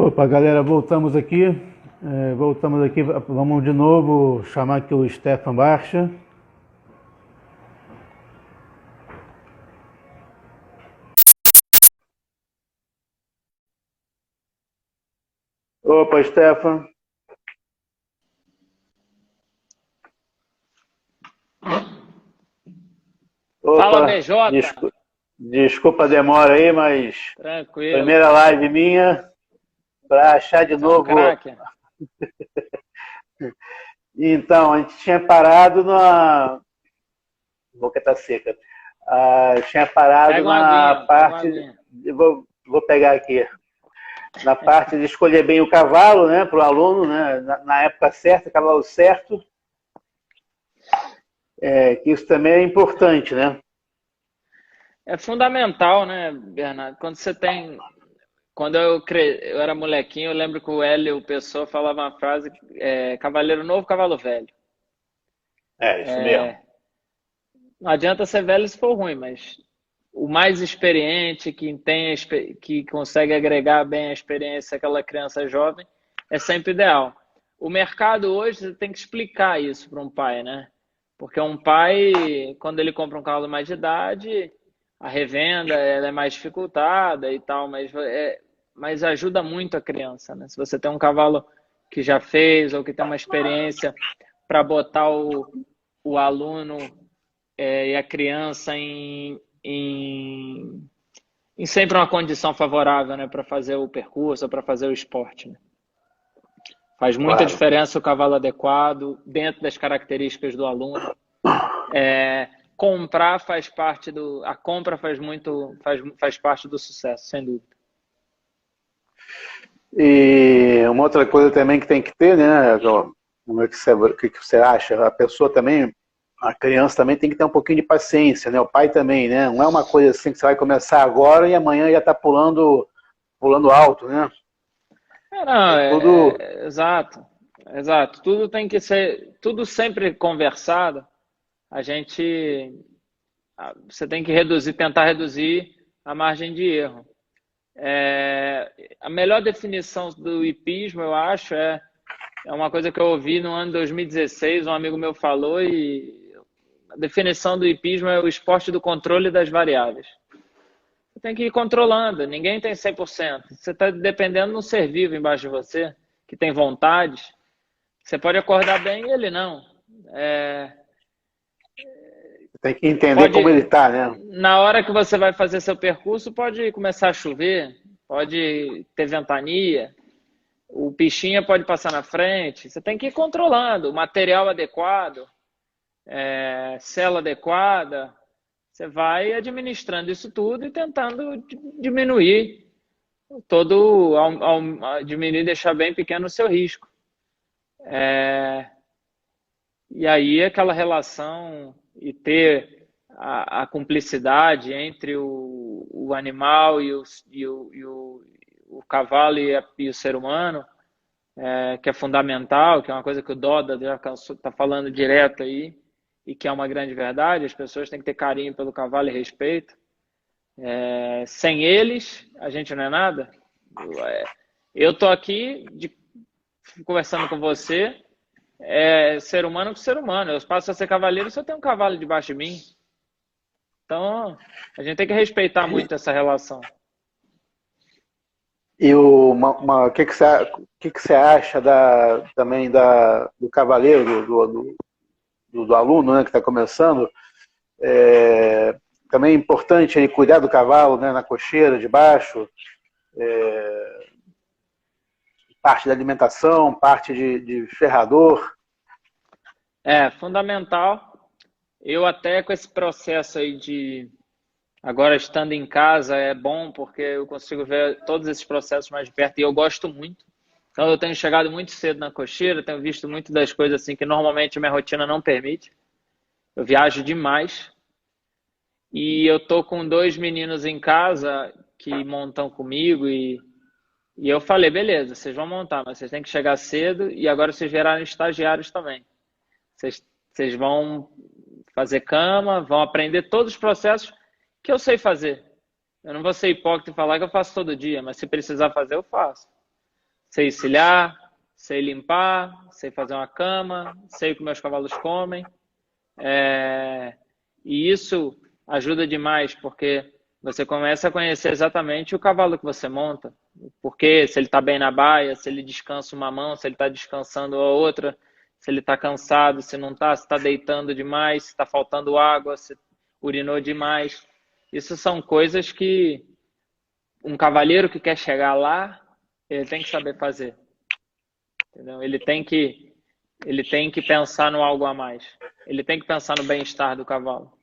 Opa, galera, voltamos aqui. Voltamos aqui. Vamos de novo chamar aqui o Stefan Barcha. Opa, Stefan. Fala, Opa, BJ. desculpa a demora aí, mas Tranquilo. primeira live minha para achar de Você é um novo. craque. Então, a gente tinha parado na boca tá seca. Tinha parado Pega uma na aguinha, pega uma parte. aguinha. Vou pegar aqui. Na parte de escolher bem o cavalo, né, para o aluno, né, na época certa, cavalo certo, que isso também é importante, né? É fundamental, né, Bernardo? Quando eu era molequinho, eu lembro que o Hélio Pessoa falava uma frase, cavaleiro novo, cavalo velho. É, isso mesmo. Não adianta ser velho se for ruim, mas o mais experiente, que consegue agregar bem a experiência àquela criança jovem, é sempre ideal. O mercado hoje, você tem que explicar isso para um pai, né? Porque um pai, quando ele compra um cavalo mais de idade, a revenda ela é mais dificultada e tal, mas ajuda muito a criança, né? Se você tem um cavalo que já fez ou que tem uma experiência para botar o aluno e a criança em sempre uma condição favorável, né, para fazer o percurso, para fazer o esporte, né? Faz muita Claro. diferença o cavalo adequado, dentro das características do aluno. Comprar faz parte do. A compra faz parte do sucesso, sem dúvida. E uma outra coisa também que tem que ter, né? O que você acha? A pessoa também, a criança também tem que ter um pouquinho de paciência, né? O pai também, né? Não é uma coisa assim que você vai começar agora e amanhã já está pulando alto, né? É Não, tudo. exato, exato. Tudo tem que ser, tudo sempre conversado. A gente, você tem que tentar reduzir a margem de erro. A melhor definição do hipismo, eu acho, é uma coisa que eu ouvi no ano 2016, um amigo meu falou, e a definição do hipismo é o esporte do controle das variáveis. Você tem que ir controlando, ninguém tem 100%. Você está dependendo de um ser vivo embaixo de você, que tem vontade. Você pode acordar bem e ele não. É, Tem que entender como ele pode, está, né? na hora que você vai fazer seu percurso, pode começar a chover, pode ter ventania, o pichinha pode passar na frente. Você tem que ir controlando o material adequado, sela adequada. Você vai administrando isso tudo e tentando diminuir diminuir, deixar bem pequeno o seu risco. E aí aquela relação e ter a cumplicidade entre o animal o cavalo e o ser humano, que é fundamental, que é uma coisa que o Doda já está falando direto aí, e que é uma grande verdade. As pessoas têm que ter carinho pelo cavalo e respeito. Sem eles, a gente não é nada. Eu estou aqui conversando com você, ser humano com ser humano. Eu passo a ser cavaleiro se eu tenho um cavalo debaixo de mim. Então, a gente tem que respeitar muito essa relação. E o que que você acha também do cavaleiro, do aluno, né, que está começando? Também é importante ele cuidar do cavalo, né, na cocheira, de baixo, parte da alimentação, parte de ferrador. É fundamental. Eu até com esse processo aí agora estando em casa é bom porque eu consigo ver todos esses processos mais de perto e eu gosto muito. Então eu tenho chegado muito cedo na cocheira, tenho visto muito das coisas assim que normalmente a minha rotina não permite. Eu viajo demais e eu tô com dois meninos em casa que montam comigo e eu falei, beleza, vocês vão montar, mas vocês têm que chegar cedo e agora vocês viraram estagiários também. Vocês vão fazer cama, vão aprender todos os processos que eu sei fazer. Eu não vou ser hipócrita e falar que eu faço todo dia, mas se precisar fazer, eu faço. sei encilhar, sei limpar, sei fazer uma cama, sei o que meus cavalos comem. E isso ajuda demais, porque você começa a conhecer exatamente o cavalo que você monta. Porque se ele está bem na baia, se ele descansa uma mão, se ele está descansando a outra, se ele está cansado, se não está, se está deitando demais, se está faltando água, se urinou demais. Isso são coisas que um cavaleiro que quer chegar lá, ele tem que saber fazer. Entendeu? Ele tem que pensar no algo a mais. Ele tem que pensar no bem-estar do cavalo.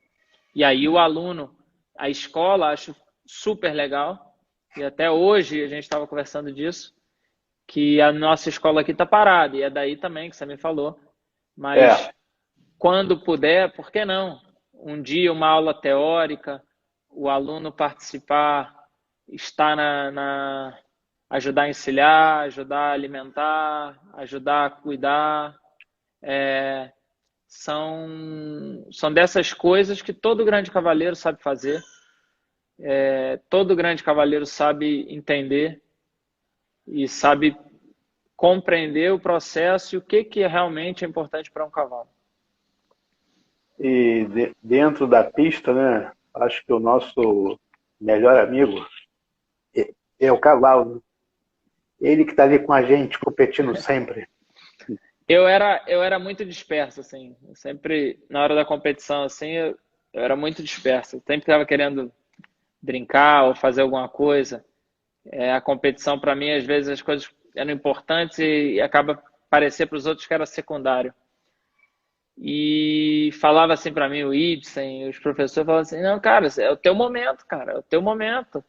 E aí o aluno, a escola, acho super legal. E até hoje a gente estava conversando disso, que a nossa escola aqui está parada. E é daí também que você me falou. Mas quando puder, por que não? Um dia uma aula teórica, o aluno participar, estar ajudar a encilhar, ajudar a alimentar, ajudar a cuidar. São dessas coisas que todo grande cavaleiro sabe fazer, todo grande cavaleiro sabe entender e sabe compreender o processo e o que realmente é importante para um cavalo. E dentro da pista, né? Acho que o nosso melhor amigo é o cavalo. Ele que está ali com a gente, competindo sempre. Eu era muito disperso, assim. Eu sempre, na hora da competição, assim, eu era muito disperso. Eu sempre estava querendo brincar ou fazer alguma coisa. A competição, para mim, às vezes as coisas eram importantes e acaba parecer para os outros que era secundário. E falava assim para mim o Ibsen, os professores falavam assim, não, cara, é o teu momento, cara, é o teu momento.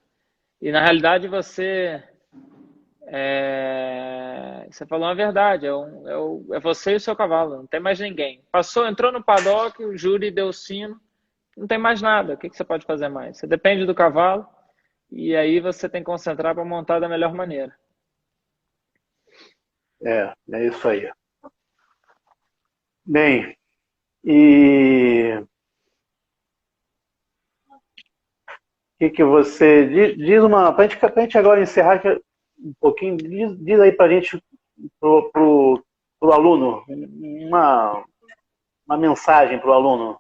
E na realidade você falou uma verdade, é você e o seu cavalo, não tem mais ninguém. Passou, entrou no paddock, o júri deu o sino, não tem mais nada, o que você pode fazer mais? Você depende do cavalo e aí você tem que concentrar para montar da melhor maneira. É isso aí. Bem, e o que você diz uma para a gente agora encerrar um pouquinho, diz aí para a gente pro aluno uma mensagem para o aluno.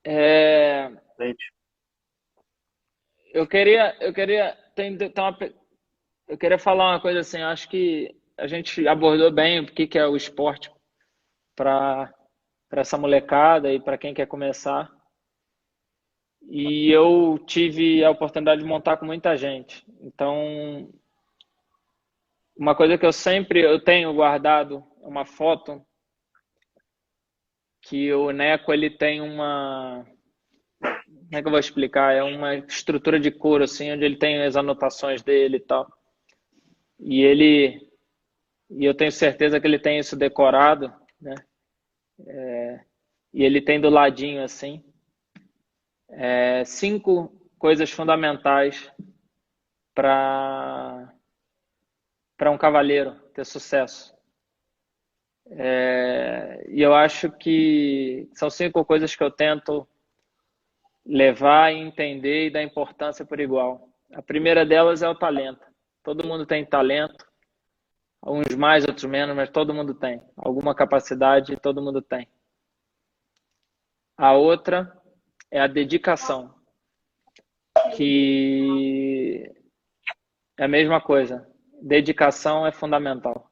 Gente. Eu queria falar uma coisa assim, acho que a gente abordou bem o que é o esporte para essa molecada e para quem quer começar. E eu tive a oportunidade de montar com muita gente. Então, uma coisa que eu tenho guardado é uma foto que o Neco ele tem uma, como é que eu vou explicar? É uma estrutura de couro assim, onde ele tem as anotações dele e tal. E eu tenho certeza que ele tem isso decorado, né? E ele tem do ladinho assim, 5 coisas fundamentais para um cavaleiro ter sucesso. E eu acho que são 5 coisas que eu tento levar e entender e dar importância por igual. A primeira delas é o talento. Todo mundo tem talento, uns mais, outros menos, mas todo mundo tem. Alguma capacidade, todo mundo tem. A outra é a dedicação, que é a mesma coisa. Dedicação é fundamental.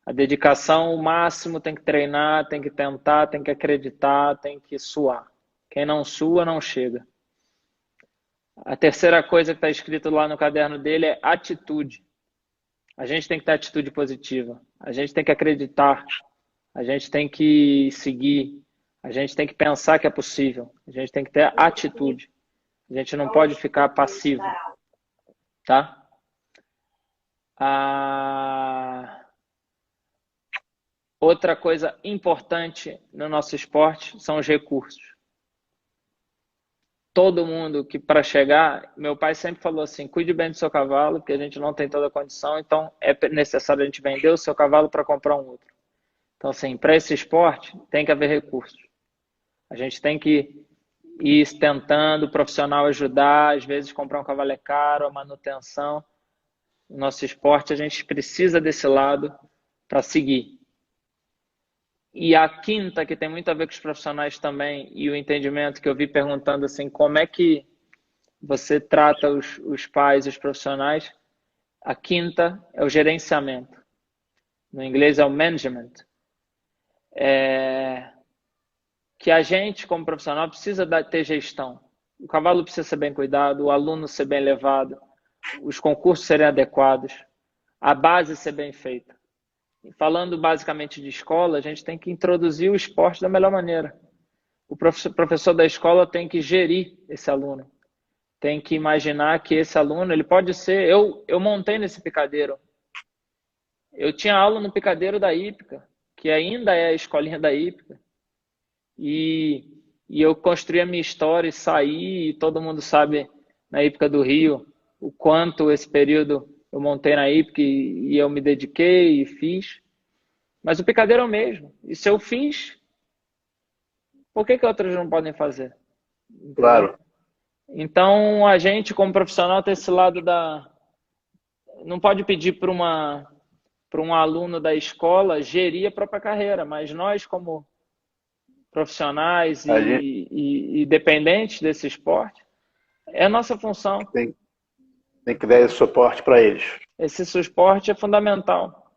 A dedicação, o máximo, tem que treinar, tem que tentar, tem que acreditar, tem que suar. Quem não sua, não chega. A terceira coisa que está escrito lá no caderno dele é atitude. A gente tem que ter atitude positiva. A gente tem que acreditar. A gente tem que seguir. A gente tem que pensar que é possível. A gente tem que ter atitude. A gente não pode ficar passivo. Tá? Outra coisa importante no nosso esporte são os recursos. Todo mundo que para chegar, meu pai sempre falou assim, cuide bem do seu cavalo, porque a gente não tem toda a condição, então é necessário a gente vender o seu cavalo para comprar um outro. Então, assim, para esse esporte tem que haver recursos. A gente tem que ir tentando, o profissional ajudar, às vezes comprar um cavalo é caro, a manutenção. O nosso esporte, a gente precisa desse lado para seguir. E a quinta, que tem muito a ver com os profissionais também, e o entendimento que eu vi perguntando assim, como é que você trata os pais, os profissionais? A quinta é o gerenciamento. No inglês é o management. Que a gente, como profissional, precisa ter gestão. O cavalo precisa ser bem cuidado, o aluno ser bem levado, os concursos serem adequados, a base ser bem feita. E falando basicamente de escola, a gente tem que introduzir o esporte da melhor maneira. O professor da escola tem que gerir esse aluno. Tem que imaginar que esse aluno, ele pode ser... Eu montei nesse picadeiro. Eu tinha aula no picadeiro da Hípica, que ainda é a escolinha da Hípica. E eu construí a minha história e saí, e todo mundo sabe, na Hípica do Rio, o quanto esse período eu montei na Hípica e eu me dediquei e fiz. Mas o picadeiro é o mesmo. E se eu fiz, por que outros não podem fazer? Entendeu? Claro. Então, a gente, como profissional, tem esse lado da... Não pode pedir para um aluno da escola gerir a própria carreira, mas nós, como profissionais e dependentes desse esporte, é a nossa função. Tem que dar esse suporte para eles. Esse suporte é fundamental.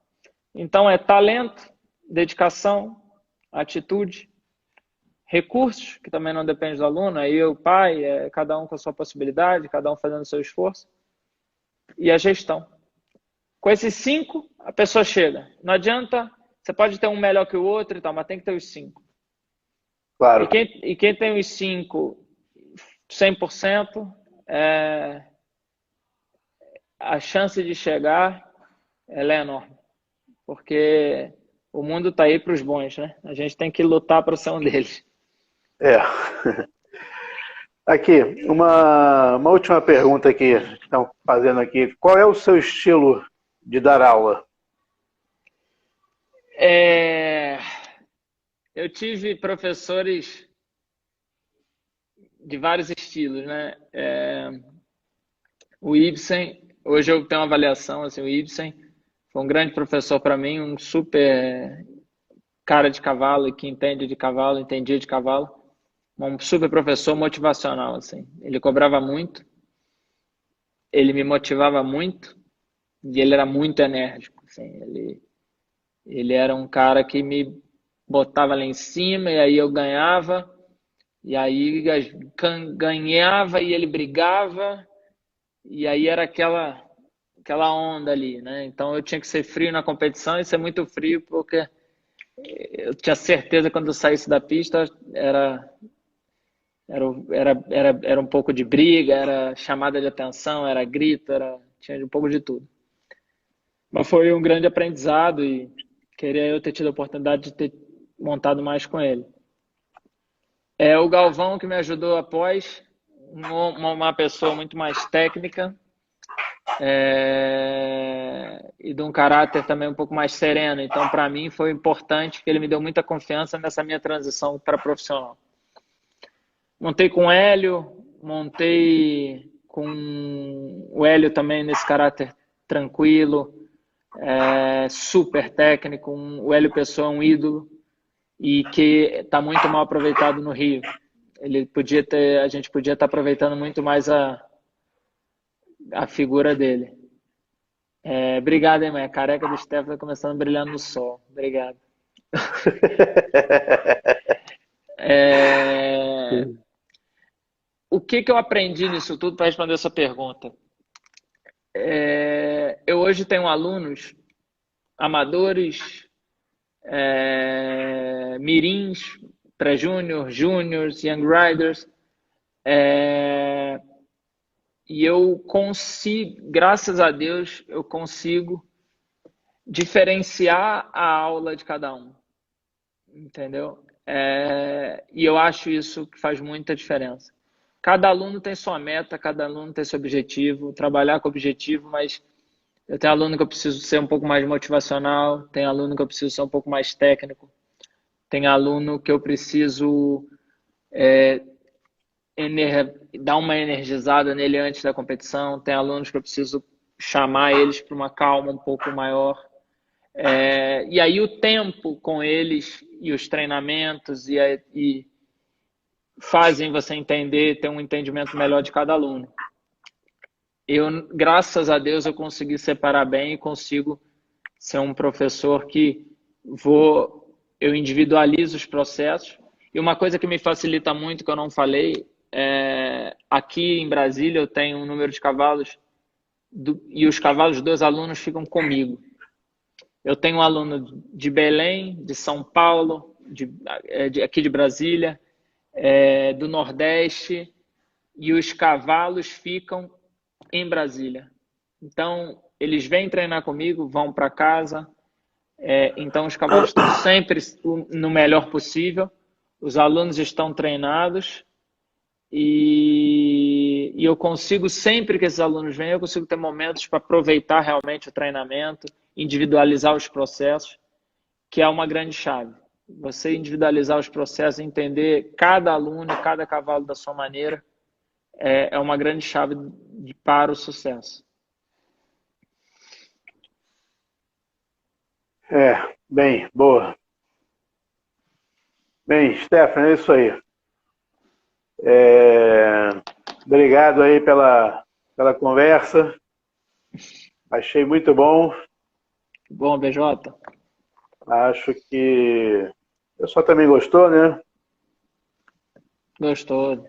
Então, é talento, dedicação, atitude, recursos, que também não depende do aluno, aí o pai, cada um com a sua possibilidade, cada um fazendo o seu esforço, e a gestão. Com esses 5, a pessoa chega. Não adianta, você pode ter um melhor que o outro e tal, mas tem que ter os 5. Claro. E quem tem os 5, 100%, a chance de chegar, ela é enorme. Porque o mundo está aí para os bons, né? A gente tem que lutar para ser um deles. Aqui, uma última pergunta aqui, que estão fazendo aqui. Qual é o seu estilo de dar aula? Eu tive professores de vários estilos, né? O Ibsen, hoje eu tenho uma avaliação, assim, o Ibsen foi um grande professor para mim, um super cara de cavalo, que entende de cavalo, entendia de cavalo, um super professor motivacional, assim. Ele cobrava muito, ele me motivava muito e ele era muito enérgico, assim. Ele era um cara que me botava lá em cima e aí eu ganhava, e aí ganhava e ele brigava, e aí era aquela onda ali, né? Então eu tinha que ser frio na competição e ser muito frio, porque eu tinha certeza que quando eu saísse da pista era um pouco de briga, era chamada de atenção, era grito, tinha um pouco de tudo. Mas foi um grande aprendizado e queria eu ter tido a oportunidade de ter montado mais com ele. O Galvão que me ajudou após, uma pessoa muito mais técnica e de um caráter também um pouco mais sereno. Então, para mim, foi importante que ele me deu muita confiança nessa minha transição para profissional. Montei com o Hélio, montei com o Hélio também nesse caráter tranquilo, super técnico. O Hélio Pessoa é um ídolo e que está muito mal aproveitado no Rio. A gente podia estar aproveitando muito mais a figura dele. Obrigado, hein, mãe? A careca do Stefano está começando a brilhar no sol. Obrigado. O que eu aprendi nisso tudo para responder essa pergunta? Eu hoje tenho alunos amadores, mirins, pré-júnior, júniors, young riders, e eu consigo, graças a Deus, eu consigo diferenciar a aula de cada um, entendeu? E eu acho isso que faz muita diferença. Cada aluno tem sua meta, cada aluno tem seu objetivo, trabalhar com objetivo, mas eu tenho aluno que eu preciso ser um pouco mais motivacional, tem aluno que eu preciso ser um pouco mais técnico, tem aluno que eu preciso dar uma energizada nele antes da competição, tem alunos que eu preciso chamar eles para uma calma um pouco maior. E aí o tempo com eles e os treinamentos e fazem você entender, ter um entendimento melhor de cada aluno. Graças a Deus, eu consegui separar bem e consigo ser um professor que eu individualizo os processos. E uma coisa que me facilita muito, que eu não falei, aqui em Brasília eu tenho um número de cavalos e os cavalos dos alunos ficam comigo. Eu tenho um aluno de Belém, de São Paulo, aqui de Brasília, do Nordeste, e os cavalos ficam em Brasília. Então, eles vêm treinar comigo, vão para casa. Então, os cavalos estão sempre no melhor possível. Os alunos estão treinados. E eu consigo, sempre que esses alunos vêm, eu consigo ter momentos para aproveitar realmente o treinamento, individualizar os processos, que é uma grande chave. Você individualizar os processos, entender cada aluno, cada cavalo da sua maneira, é uma grande chave para o sucesso. Bem, boa. Bem, Stefano, é isso aí. Obrigado aí pela conversa. Achei muito bom. Bom, BJ. Acho que o pessoal também gostou, né? Gostou.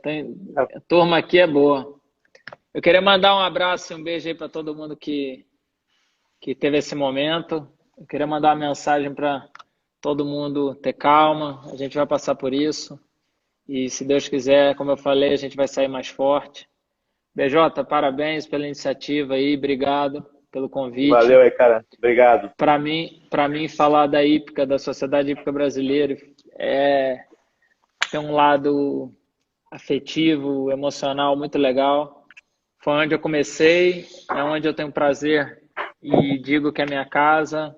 A turma aqui é boa. Eu queria mandar um abraço e um beijo aí para todo mundo que teve esse momento. Eu queria mandar uma mensagem para todo mundo ter calma. A gente vai passar por isso. E se Deus quiser, como eu falei, a gente vai sair mais forte. BJ, parabéns pela iniciativa aí. Obrigado pelo convite. Valeu aí, cara. Obrigado. Para mim, falar da hípica, da Sociedade Hípica Brasileira, tem um lado afetivo, emocional muito legal. Foi onde eu comecei, é onde eu tenho prazer e digo que é minha casa.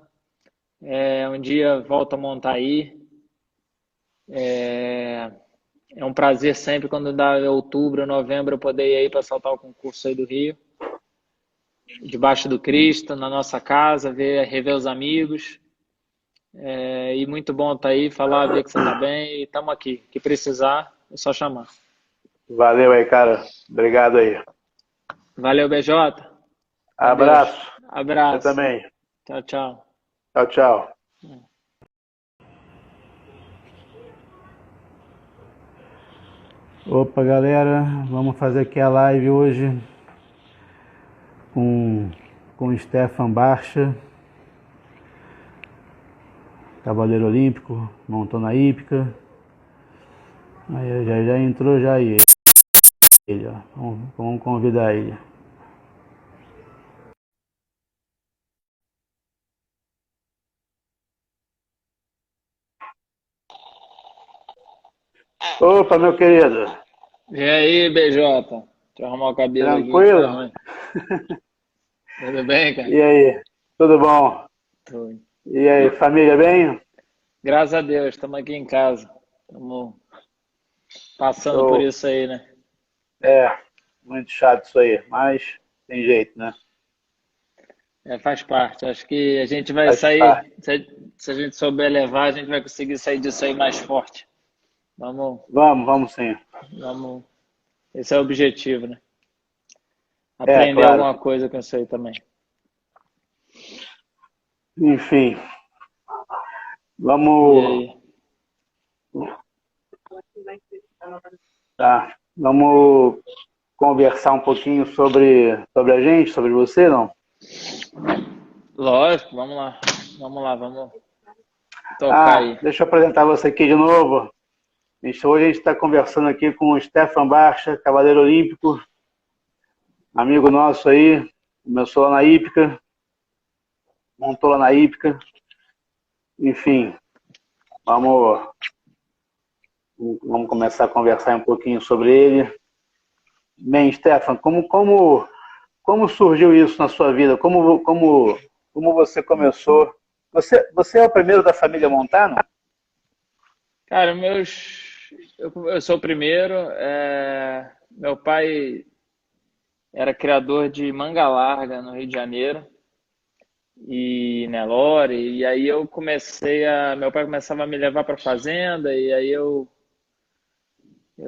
Um dia volto a montar aí. É um prazer sempre quando dá outubro, novembro, eu poder ir aí para saltar o concurso aí do Rio. Debaixo do Cristo, na nossa casa, rever os amigos. E muito bom estar aí, falar, ver que você está bem. E estamos aqui. O que precisar, é só chamar. Valeu aí, cara. Obrigado aí. Valeu, BJ. Abraço. Abraço. Você também. Tchau, tchau. Tchau, tchau. Opa, galera, vamos fazer aqui a live hoje com o Stefan Barcha, cavaleiro olímpico, montou na hípica. Aí já entrou já aí. Ele, ó. Vamos convidar ele. Opa, meu querido. E aí, BJ? Deixa eu arrumar o cabelo tranquilo? Aqui. Tudo bem, cara? E aí? Tudo bom? Tudo. E aí, família bem? Graças a Deus, estamos aqui em casa. Estamos passando por isso aí, né? Muito chato isso aí, mas tem jeito, né? Faz parte. Acho que a gente vai sair, se a gente souber levar, a gente vai conseguir sair disso aí mais forte. Vamos sim. Esse é o objetivo, né? Aprender claro. alguma coisa com isso aí também. Enfim. Vamos. Tá. Vamos conversar um pouquinho sobre a gente, sobre você, não? Lógico, vamos lá. Vamos tocar aí. Deixa eu apresentar você aqui de novo. Hoje a gente está conversando aqui com o Stefan Barcha, cavaleiro olímpico, amigo nosso aí, começou lá na hípica, montou lá na hípica. Enfim, vamos começar a conversar um pouquinho sobre ele. Bem, Stefan, como surgiu isso na sua vida? Como você começou? Você é o primeiro da família Montano? Cara, eu sou o primeiro. Meu pai era criador de manga larga no Rio de Janeiro e Nelore, e aí meu pai começava a me levar para fazenda, e aí eu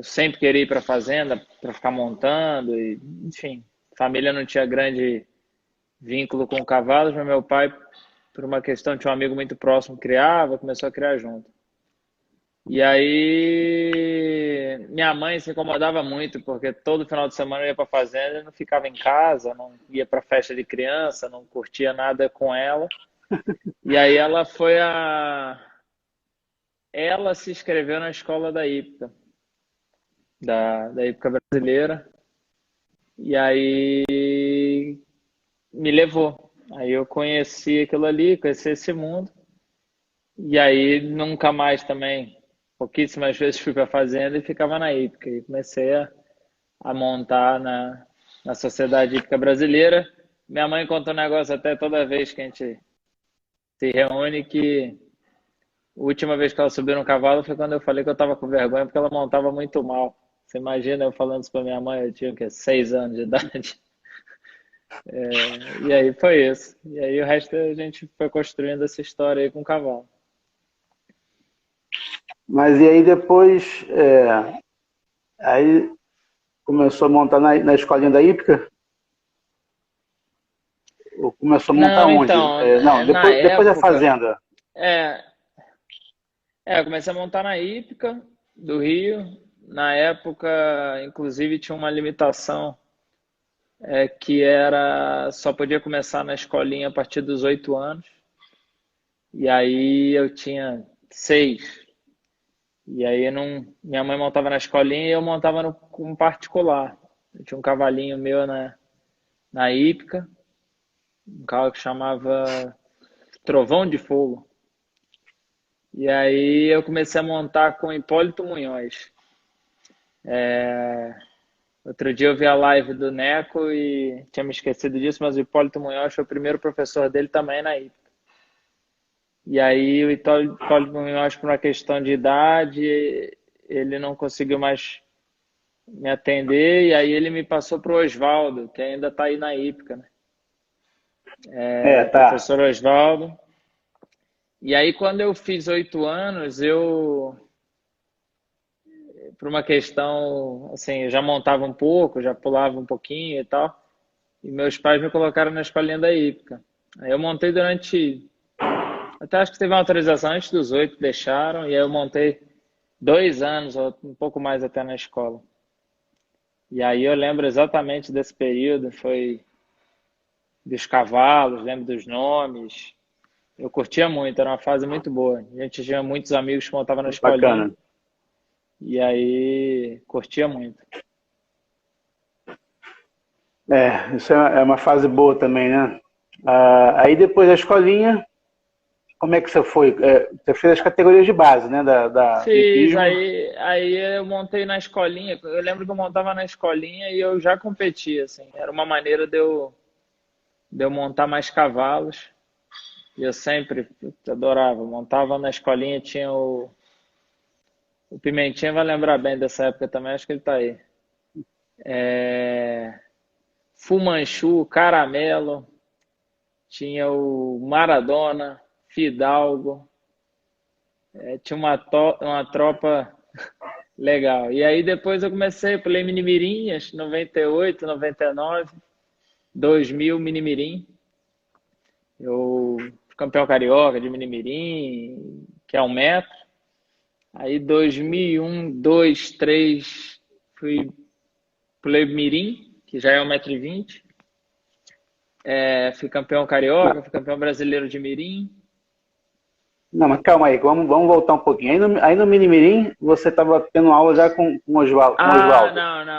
sempre queria ir para fazenda para ficar montando, e, enfim, família não tinha grande vínculo com cavalos, mas meu pai, por uma questão, tinha um amigo muito próximo que criava, começou a criar junto. E aí minha mãe se incomodava muito, porque todo final de semana eu ia para fazenda e não ficava em casa, não ia para festa de criança, não curtia nada com ela. E aí ela se inscreveu na escola da Hípica, da Hípica brasileira, e aí me levou. Aí eu conheci aquilo ali, conheci esse mundo, e aí nunca mais também, pouquíssimas vezes fui para fazenda e ficava na Hípica. E comecei a montar na Sociedade Hípica Brasileira. Minha mãe conta um negócio até toda vez que a gente se reúne, que a última vez que ela subiu no cavalo foi quando eu falei que eu estava com vergonha porque ela montava muito mal. Você imagina eu falando isso para minha mãe, eu tinha o quê? 6 anos de idade. E aí foi isso. E aí o resto a gente foi construindo essa história aí com o cavalo. Mas e aí depois, aí começou a montar na escolinha da hípica? Ou começou a montar Não, onde? então, Não, na depois da época, fazenda. é, eu comecei a montar na hípica do Rio. Na época, inclusive, tinha uma limitação, que era só podia começar na escolinha a partir dos 8 anos. E aí eu tinha 6. E aí minha mãe montava na escolinha e eu montava com particular. Eu tinha um cavalinho meu na hípica, um cavalo que chamava Trovão de Fogo. E aí eu comecei a montar com Hipólito Munhoz. Outro dia eu vi a live do Neco e tinha me esquecido disso, mas o Hipólito Munhoz foi o primeiro professor dele também na hípica. E aí o Hipólito Munhoz, por uma questão de idade, ele não conseguiu mais me atender, e aí ele me passou para o Oswaldo, que ainda está aí na hípica, né? Tá. Professor Oswaldo. E aí quando eu fiz 8 anos, por uma questão, assim, eu já montava um pouco, já pulava um pouquinho e tal, e meus pais me colocaram na escolinha da hípica. Aí eu montei até acho que teve uma autorização antes dos 8, deixaram, e aí eu montei 2 anos, ou um pouco mais até na escola. E aí eu lembro exatamente desse período, foi dos cavalos, lembro dos nomes. Eu curtia muito, era uma fase muito boa. A gente tinha muitos amigos que montavam na escolinha, Bacana. e aí curtia muito. Isso é uma fase boa também, né? Aí depois da escolinha, como é que você foi? Você fez as categorias de base, né? Do Fiz, hipismo. aí eu montei na escolinha. Eu lembro que eu montava na escolinha e eu já competia, assim. Era uma maneira de eu montar mais cavalos. E eu sempre adorava. Montava na escolinha, tinha o Pimentinha, vai lembrar bem dessa época também, acho que ele tá aí. Fumanchu, Caramelo, tinha o Maradona, Fidalgo, tinha uma tropa legal. E aí depois eu pulei Minimirim, 98, 99, 2000 Minimirim. Eu fui campeão carioca de Minimirim, que é 1 metro. Aí 2001, 2, 3, pulei Mirim, que já é 1,20 m. Fui campeão carioca, fui campeão brasileiro de Mirim. Não, mas calma aí, vamos voltar um pouquinho. Aí no Minimirim, você estava tendo aula já com o Oswaldo,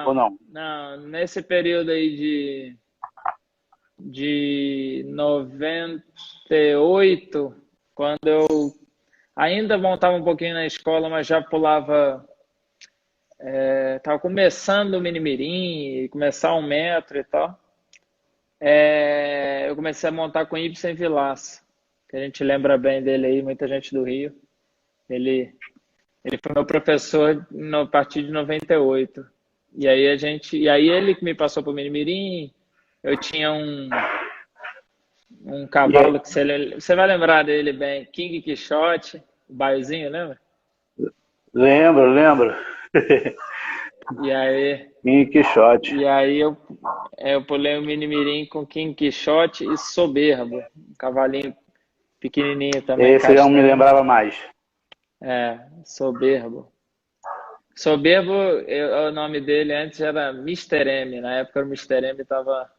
ou não? Não. Nesse período aí de 98, quando eu ainda montava um pouquinho na escola, mas já pulava. Estava começando o Minimirim, começar 1 metro e tal. Eu comecei a montar com Ibsen Vilaça, que a gente lembra bem dele aí, muita gente do Rio. Ele foi meu professor a partir de 98. E aí e aí ele que me passou pro Minimirim. Eu tinha um E cavalo que você vai lembrar dele bem, King Quixote, o baiozinho, lembra? lembro, lembro. E aí, Em Quixote. e aí eu pulei o Minimirim com King Quixote e Soberbo, um cavalinho pequenininho também, Esse já não me castanho. lembrava mais. Soberbo. Soberbo, o nome dele antes era Mister M. Na época o Mister M estava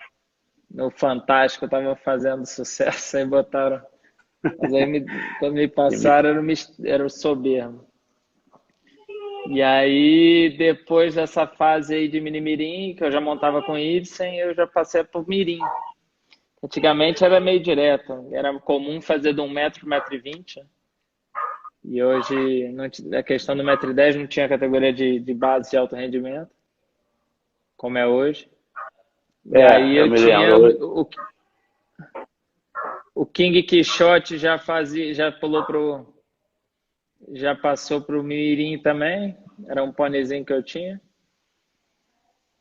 no Fantástico, estava fazendo sucesso, aí botaram. Mas aí quando me passaram era o Soberbo. E aí, depois dessa fase aí de Minimirim, que eu já montava com Ibsen, eu já passei pro Mirim. Antigamente era meio direto, era comum fazer de 1 metro, 1,20 m. E hoje a questão do 1,10 m não tinha categoria de base de alto rendimento, como é hoje. E aí Eu eu me tinha lembro. o King Quixote já passou pro Mirim também, era um pôneizinho que eu tinha.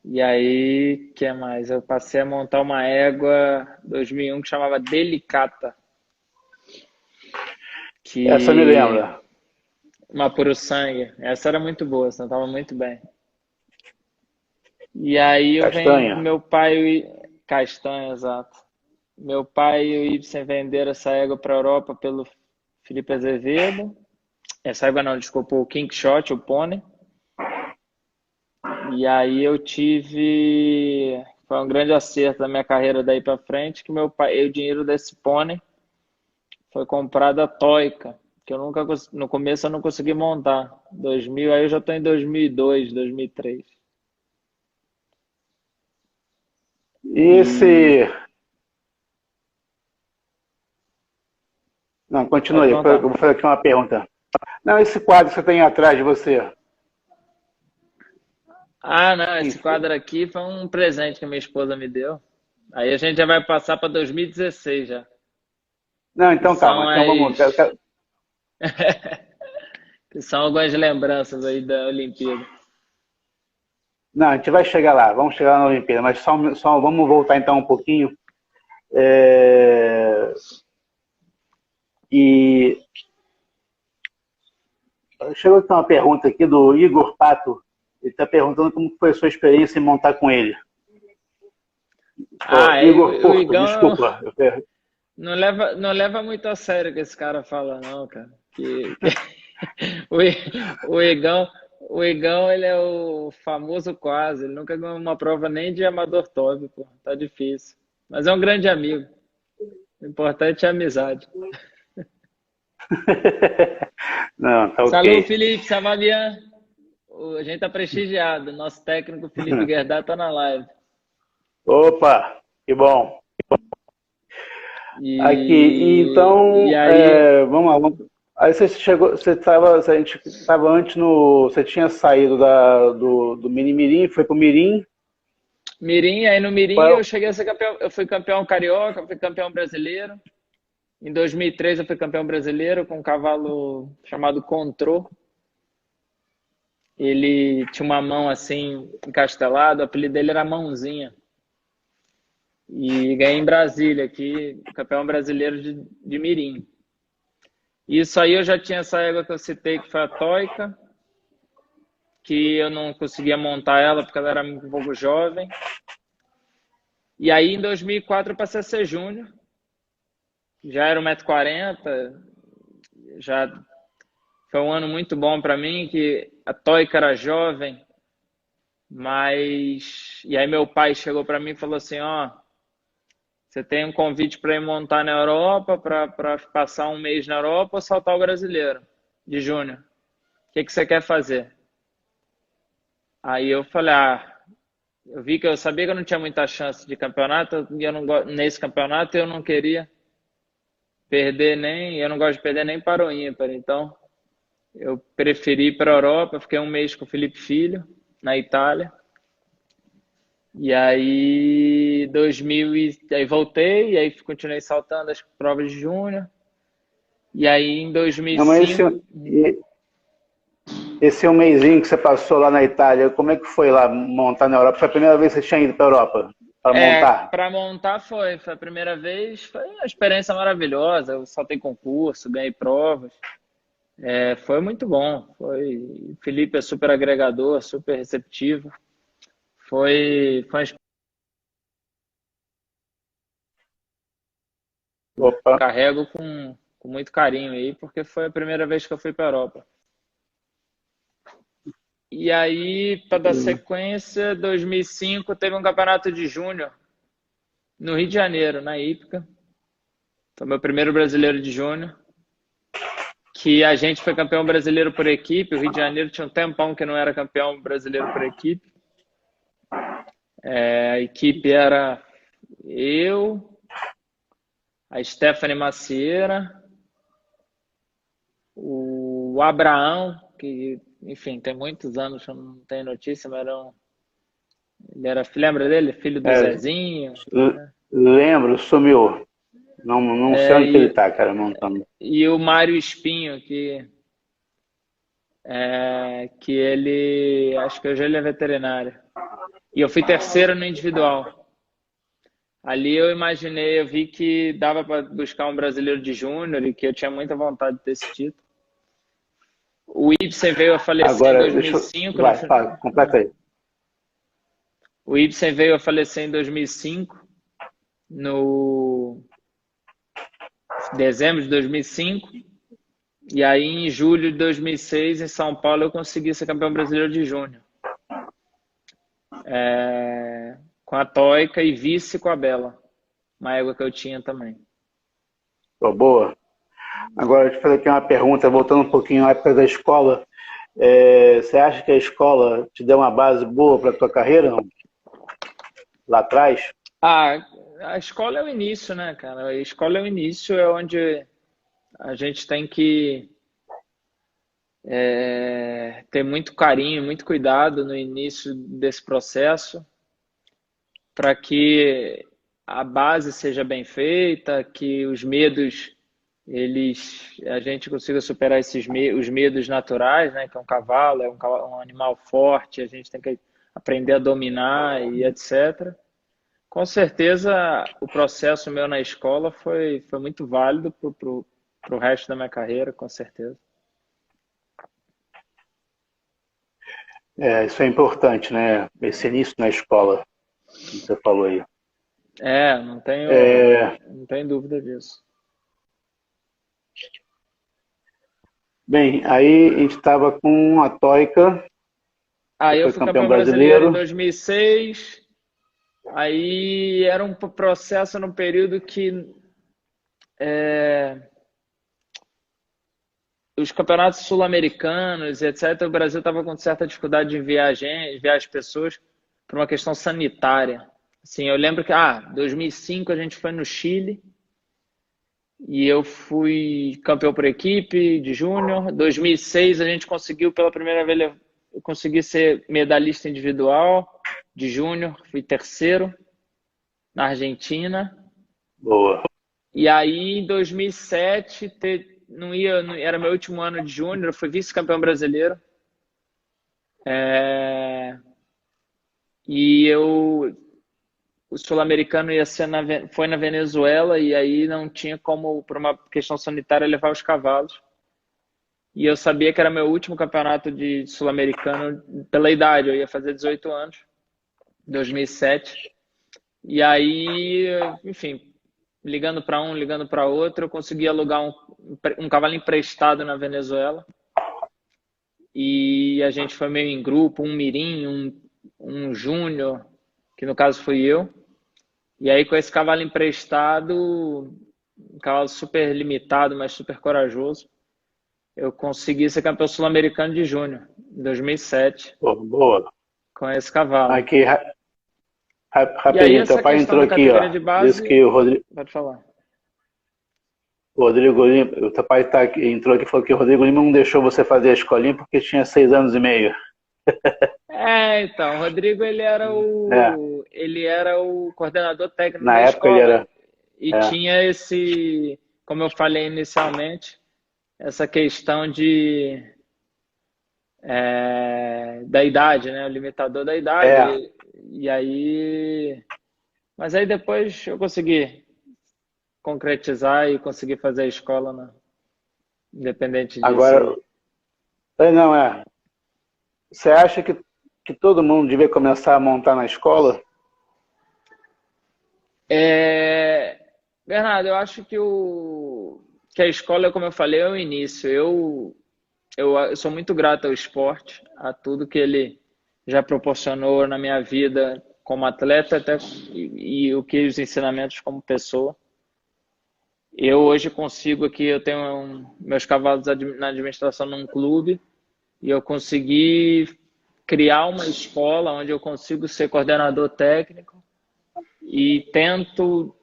E aí, que mais? Eu passei a montar uma égua 2001 que chamava Delicata, Essa me que lembra. uma puro sangue. Essa era muito boa, essa estava muito bem. E aí eu venho com Castanha. meu pai, castanha, exato. Meu pai e o Ibsen venderam essa égua para a Europa pelo Felipe Azevedo. Essa égua não, desculpa, o King Shot, o pônei. E aí eu tive. Foi um grande acerto da minha carreira daí para frente, que meu pai, o dinheiro desse pônei foi comprado a Toica, que eu nunca, no começo eu não consegui montar. 2000, aí eu já estou em 2002, 2003. E E esse. Não, continua pode aí. Eu perguntar. vou fazer aqui uma pergunta. Não, esse quadro que você tem atrás de você. Ah, não, esse Isso. quadro aqui foi um presente que minha esposa me deu. Aí a gente já vai passar para 2016 já. Não, Que então calma. são Então vamos. que são algumas lembranças aí da Olimpíada. Não, a gente vai chegar lá. Vamos chegar lá na Olimpíada. Mas só vamos voltar então um pouquinho. É, E chegou aqui uma pergunta aqui do Igor Pato. Ele está perguntando como foi a sua experiência em montar com ele. Oh, Igor O Porto, Igão desculpa. não leva muito a sério o que esse cara fala, não, cara. O, I- o Igão, o Igão, ele é o famoso quase. Ele nunca ganhou uma prova nem de amador top, pô. Tá difícil. Mas é um grande amigo. O importante é a amizade. Não, tá Salve, ok. Felipe Savalian. A gente tá prestigiado. Nosso técnico Felipe Guerdá tá na live. Opa, que bom. Aqui, E então, aí, vamos lá. Aí você chegou, a gente estava antes você tinha saído do Mini Mirim, foi pro Mirim. Mirim, aí no Mirim Qual- eu cheguei a ser campeão, eu fui campeão carioca, fui campeão brasileiro. Em 2003 eu fui campeão brasileiro com um cavalo chamado Contrô. Ele tinha uma mão assim encastelada, o apelido dele era Mãozinha. E ganhei em Brasília aqui, campeão brasileiro de Mirim. Isso aí eu já tinha essa égua que eu citei, que foi a Toica, que eu não conseguia montar ela porque ela era um pouco jovem. E aí em 2004 eu passei a ser júnior. Já era 1,40 m, já foi um ano muito bom para mim, que a Toica era jovem, mas... E aí meu pai chegou para mim e falou assim, ó, você tem um convite para ir montar na Europa, para passar um mês na Europa ou saltar o brasileiro de júnior. O que você quer fazer? Aí eu falei, eu vi que eu sabia que eu não tinha muita chance de campeonato, e eu não, nesse campeonato eu não queria perder nem, eu não gosto de perder nem para o ímpar, então eu preferi ir para a Europa, fiquei um mês com o Felipe Filho, na Itália. E aí, aí voltei, e aí continuei saltando as provas de júnior. E aí, em Não, mas 2005, Esse um mesinho que você passou lá na Itália, como é que foi lá montar na Europa? Foi a primeira vez que você tinha ido para a Europa para montar? Para montar foi a primeira vez, foi uma experiência maravilhosa. Eu saltei concurso, ganhei provas. Foi muito bom. O Felipe é super agregador, super receptivo. Foi uma Opa, carrego com muito carinho aí, porque foi a primeira vez que eu fui para a Europa. E aí, para dar sequência, 2005 teve um campeonato de júnior no Rio de Janeiro, na Ípica. Foi meu primeiro brasileiro de júnior. Que a gente foi campeão brasileiro por equipe. O Rio de Janeiro tinha um tempão que não era campeão brasileiro por equipe. A equipe era eu, a Stephanie Macieira, o Abraão, que, enfim, tem muitos anos que eu não tenho notícia, mas ele era, lembra dele? Filho do é, Zezinho. lembro, sumiu. Não sei onde que ele tá, cara, montando. E o Mário Espinho, que ele, acho que hoje ele é veterinário. E eu fui terceiro no individual. Ali eu imaginei, eu vi que dava para buscar um brasileiro de júnior e que eu tinha muita vontade de ter esse título. O Ibsen veio a falecer em Agora, deixa eu... 2005. Vai, fala, completa aí. O Ibsen veio a falecer em 2005, no dezembro de 2005. E aí, em julho de 2006, em São Paulo, eu consegui ser campeão brasileiro de júnior. Com a Toica e vice com a Bela. Uma égua que eu tinha também. Tô boa. Agora, deixa eu fazer aqui uma pergunta, voltando um pouquinho à época da escola. Você acha que a escola te deu uma base boa para a tua carreira, não? Lá atrás? A escola é o início, né, cara? A escola é o início, é onde a gente tem que ter muito carinho, muito cuidado no início desse processo para que a base seja bem feita, que os medos a gente consiga superar os medos naturais, né? Que é um cavalo, um animal forte, a gente tem que aprender a dominar e etc. Com certeza, o processo meu na escola foi muito válido para o resto da minha carreira, com certeza. Isso é importante, né? Esse início na escola, como você falou aí. Não tenho dúvida disso. Bem, aí a gente estava com a Toica, Aí você eu foi fui campeão campeão brasileiro em brasileiro. 2006. Aí era um processo no período que os campeonatos sul-americanos, etc., o Brasil estava com certa dificuldade de enviar as pessoas por uma questão sanitária. Assim, eu lembro que, 2005 a gente foi no Chile e eu fui campeão por equipe de júnior. 2006 a gente conseguiu pela primeira vez, eu consegui ser medalhista individual de júnior, fui terceiro na Argentina. Boa. E aí em 2007 era meu último ano de júnior, eu fui vice-campeão brasileiro. E o sul-americano foi na Venezuela e aí não tinha como, por uma questão sanitária, levar os cavalos. E eu sabia que era meu último campeonato de sul-americano pela idade, eu ia fazer 18 anos, 2007. E aí, enfim, ligando para um, ligando para outro, eu consegui alugar um cavalo emprestado na Venezuela. E a gente foi meio em grupo, um mirim, um júnior, que no caso fui eu. E aí com esse cavalo emprestado, um cavalo super limitado, mas super corajoso, eu consegui ser campeão sul-americano de júnior, em 2007, Boa. com esse cavalo. Aqui, E aí rapidinho, teu essa pai questão entrou da aqui, categoria ó. de Diz base, que o pode falar. Rodrigo Lima, o teu pai entrou aqui e falou que o Rodrigo Lima não deixou você fazer a escolinha porque tinha 6 anos e meio. Então, o Rodrigo, É, ele era o coordenador técnico na da época ele escola era. e É, tinha como eu falei inicialmente, essa questão de da idade, né? O limitador da idade. É, E aí. Mas aí depois eu consegui concretizar e consegui fazer a escola, né? Independente disso agora, aí. não, você acha que todo mundo devia começar a montar na escola? Bernardo, eu acho que a escola, como eu falei, é o início. Eu sou muito grato ao esporte, a tudo que ele já proporcionou na minha vida como atleta até, e o que os ensinamentos como pessoa. Eu hoje consigo aqui, eu tenho meus cavalos na administração num clube e eu consegui criar uma escola onde eu consigo ser coordenador técnico e tento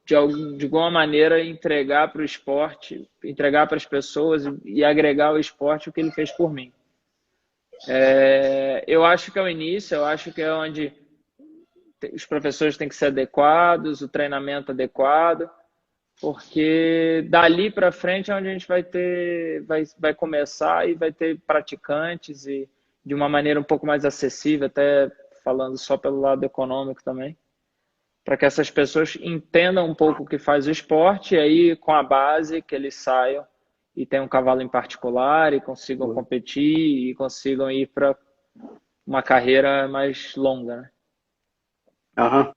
de alguma maneira entregar para o esporte, entregar para as pessoas e agregar ao esporte o que ele fez por mim. Eu acho que é o início, eu acho que é onde os professores têm que ser adequados, o treinamento adequado, porque dali para frente é onde a gente vai começar e vai ter praticantes e de uma maneira um pouco mais acessível, até falando só pelo lado econômico também, para que essas pessoas entendam um pouco o que faz o esporte e aí com a base que eles saiam e tenham um cavalo em particular e consigam competir e consigam ir para uma carreira mais longa, né? Aham.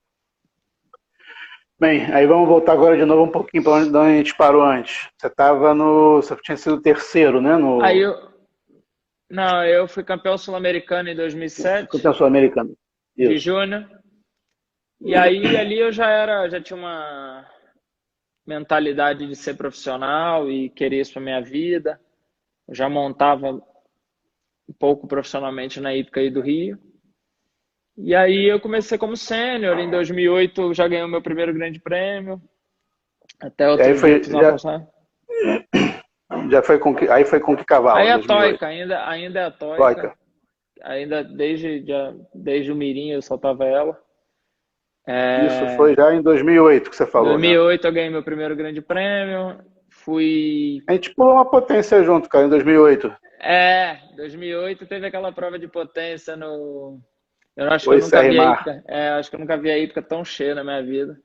Bem, aí vamos voltar agora de novo um pouquinho para onde a gente parou antes. Você tinha sido o terceiro, né? Aí não, eu fui campeão sul-americano em 2007 Campeão sul-americano. de Isso. júnior. E aí ali eu já tinha uma mentalidade de ser profissional e querer isso para minha vida. Eu já montava um pouco profissionalmente na hípica aí do Rio. E aí eu comecei como sênior. Em 2008 eu já ganhei o meu primeiro grande prêmio. Até E aí outro dia eu fiz uma postagem. aí foi com que cavalo, Aí em a 2008? Toica, ainda é a Toica. Loica. Ainda desde o Mirim eu soltava ela. Isso foi já em 2008 que você Em falou, né? 2008 eu ganhei meu primeiro grande prêmio. Fui. A gente pulou uma potência junto, cara, em 2008. 2008 teve aquela prova de potência no. Eu acho que eu Foi nunca vi a Serrimar. hípica. Acho que eu nunca vi a hípica tão cheia na minha vida.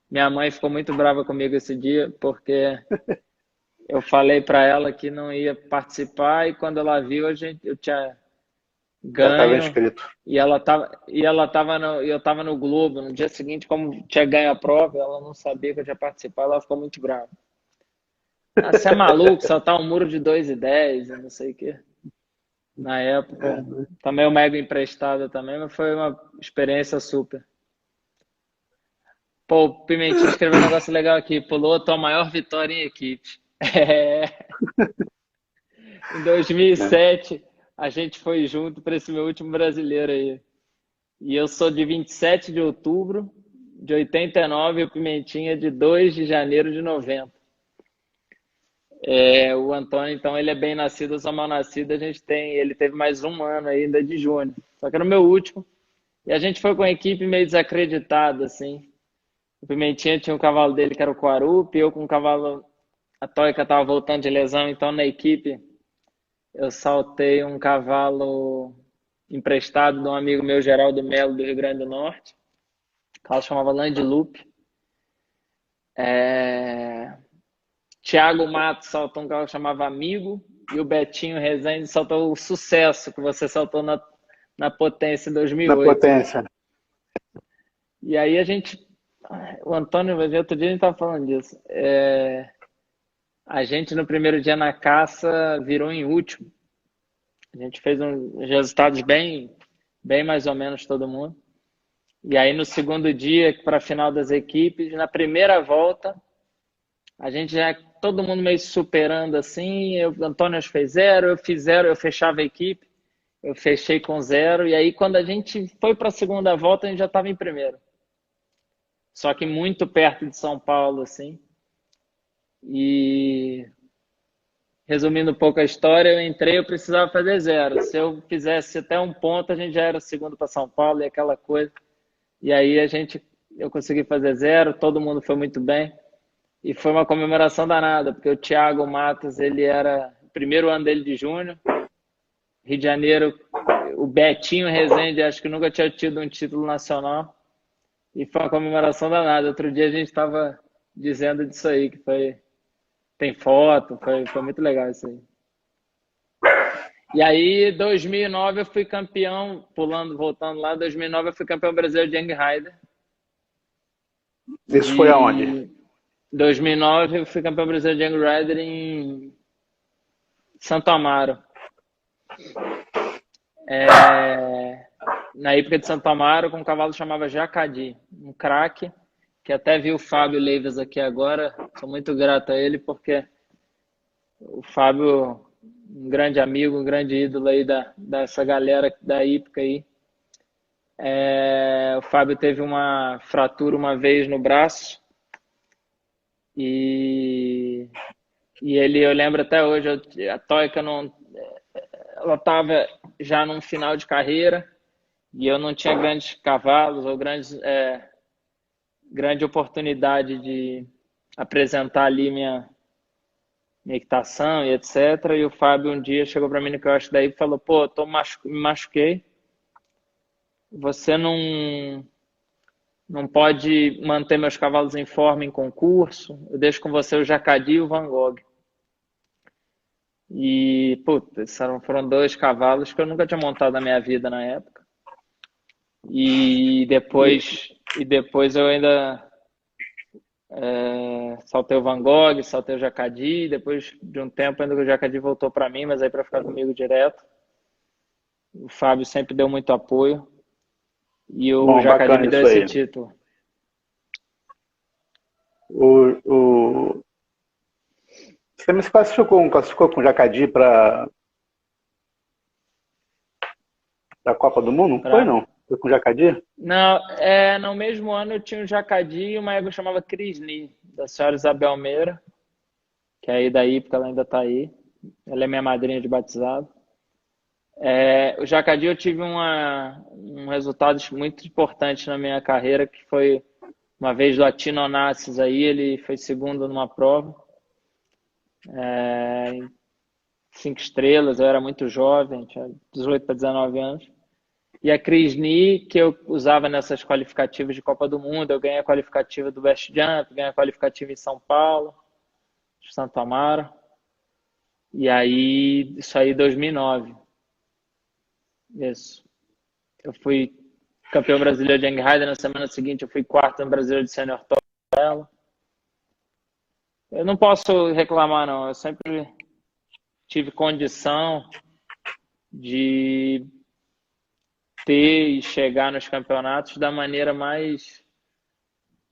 Minha mãe ficou muito brava comigo esse dia, porque eu falei para ela que não ia participar e quando ela viu, eu tinha Já estava ganho inscrito. eu tava no Globo. No dia seguinte, como tinha ganho a prova, ela não sabia que eu tinha participado, ela ficou muito brava. Ah, você é maluco, saltar um muro de 2,10 e não sei o quê. Na época, também o Mega emprestado também, mas foi uma experiência super. Pô, o Pimentinho escreveu um negócio legal aqui. Pulou a tua maior vitória em equipe. Em É. 2007, a gente foi junto para esse meu último brasileiro aí. E eu sou de 27 de outubro de 89 e o Pimentinha de 2 de janeiro de 90. O Antônio, então, ele é bem nascido, eu sou mal nascido. Ele teve mais um ano ainda de júnior. Só que era o meu último. E a gente foi com a equipe meio desacreditada, assim. O Pimentinha tinha um cavalo dele que era o Quarupi, eu com o cavalo. A Toica estava voltando de lesão, então na equipe eu saltei um cavalo emprestado de um amigo meu, Geraldo Melo, do Rio Grande do Norte. O cavalo chamava Land Loop. Thiago Matos saltou um cavalo que chamava Amigo. E o Betinho Rezende saltou o Sucesso, que você saltou na Potência em Na 2008. potência. E aí o Antônio, outro dia a gente estava falando disso. A gente no primeiro dia na caça virou em último. A gente fez uns resultados bem, bem mais ou menos todo mundo. E aí no segundo dia, para a final das equipes, na primeira volta, a gente já todo mundo meio superando assim. O Antônio fez 0, eu fiz 0, eu fechava a equipe. Eu fechei com 0. E aí quando a gente foi para a segunda volta, a gente já estava em primeiro. Só que muito perto de São Paulo, assim. E resumindo um pouco a história, eu entrei, eu precisava fazer 0. Se eu fizesse até um ponto, a gente já era segundo para São Paulo e aquela coisa. E aí eu consegui fazer 0, todo mundo foi muito bem. E foi uma comemoração danada, porque o Thiago Matos, ele era o primeiro ano dele de júnior. Rio de Janeiro, o Betinho Rezende, acho que nunca tinha tido um título nacional. E foi uma comemoração danada. Outro dia a gente estava dizendo disso aí, que foi. Tem foto, foi muito legal isso aí. E aí, 2009 eu fui campeão, voltando lá, 2009 eu fui campeão brasileiro de Young Rider. Isso foi aonde? 2009 eu fui campeão brasileiro de Young Rider em Santo Amaro. Na época de Santo Amaro, com um cavalo que chamava Jacadi, um craque, que até vi o Fábio Leivas aqui agora. Sou muito grato a ele, porque o Fábio, um grande amigo, um grande ídolo aí dessa galera da hípica aí. O Fábio teve uma fratura uma vez no braço e ele, eu lembro até hoje, a Toica não, ela estava já num final de carreira e eu não tinha grandes cavalos ou grande oportunidade de apresentar ali minha equitação e etc. E o Fábio um dia chegou para mim no que eu acho daí e falou: pô, me machuquei, você não pode manter meus cavalos em forma em concurso, eu deixo com você o Jacadi e o Van Gogh. E, putz, foram 2 cavalos que eu nunca tinha montado na minha vida na época. E depois eu ainda saltei o Van Gogh, saltei o Jacadi. Depois de um tempo, ainda o Jacadi voltou para mim, mas aí para ficar comigo direto. O Fábio sempre deu muito apoio. E o Jacadi me deu esse título. Você me classificou com o Jacadi para a Copa do Mundo? Não foi, não? Foi com o Jacadi? Não, no mesmo ano eu tinha o Jacadi e uma égua chamava Crisni, da senhora Isabel Meira, que é aí da época, ela ainda está aí. Ela é minha madrinha de batizado. O Jacadi eu tive um resultado muito importante na minha carreira, que foi uma vez do Atino Onassis aí, ele foi segundo numa prova. 5 estrelas, eu era muito jovem, tinha 18 para 19 anos. E a Crisni, que eu usava nessas qualificativas de Copa do Mundo, eu ganhei a qualificativa do Best Jump, ganhei a qualificativa em São Paulo, de Santo Amaro. E aí, isso aí em 2009. Isso. Eu fui campeão brasileiro de Young Rider, na semana seguinte eu fui quarto no brasileiro de Senior Top. Eu não posso reclamar, não. Eu sempre tive condição de ter e chegar nos campeonatos da maneira mais...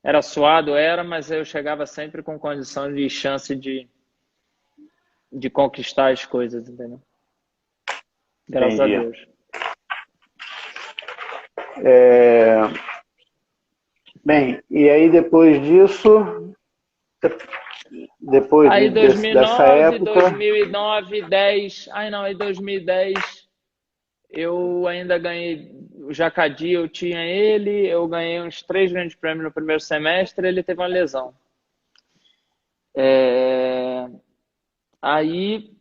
Era suado, mas eu chegava sempre com condição de chance de conquistar as coisas, entendeu? Graças Entendi. a Deus. Bem, e aí depois disso... Aí 2009, dessa época... 2009, 10... Aí 2010 eu ainda ganhei o Jacadi, eu tinha ele, eu ganhei uns 3 grandes prêmios no primeiro semestre, ele teve uma lesão. Aí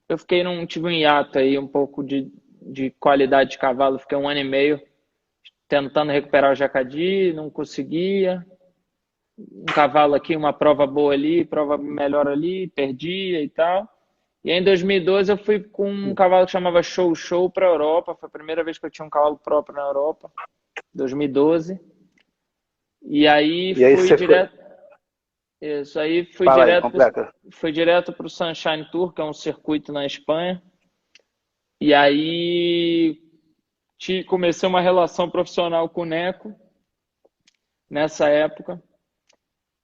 eu tive um hiato aí, um pouco de qualidade de cavalo, fiquei 1 ano e meio tentando recuperar o Jacadi, não conseguia. Um cavalo aqui, uma prova boa ali, prova melhor ali, perdia e tal. E aí, em 2012 eu fui com um cavalo que chamava Show Show para a Europa. Foi a primeira vez que eu tinha um cavalo próprio na Europa, 2012. E aí fui direto. Isso aí fui direto para o Sunshine Tour, que é um circuito na Espanha. E aí comecei uma relação profissional com o Neco nessa época.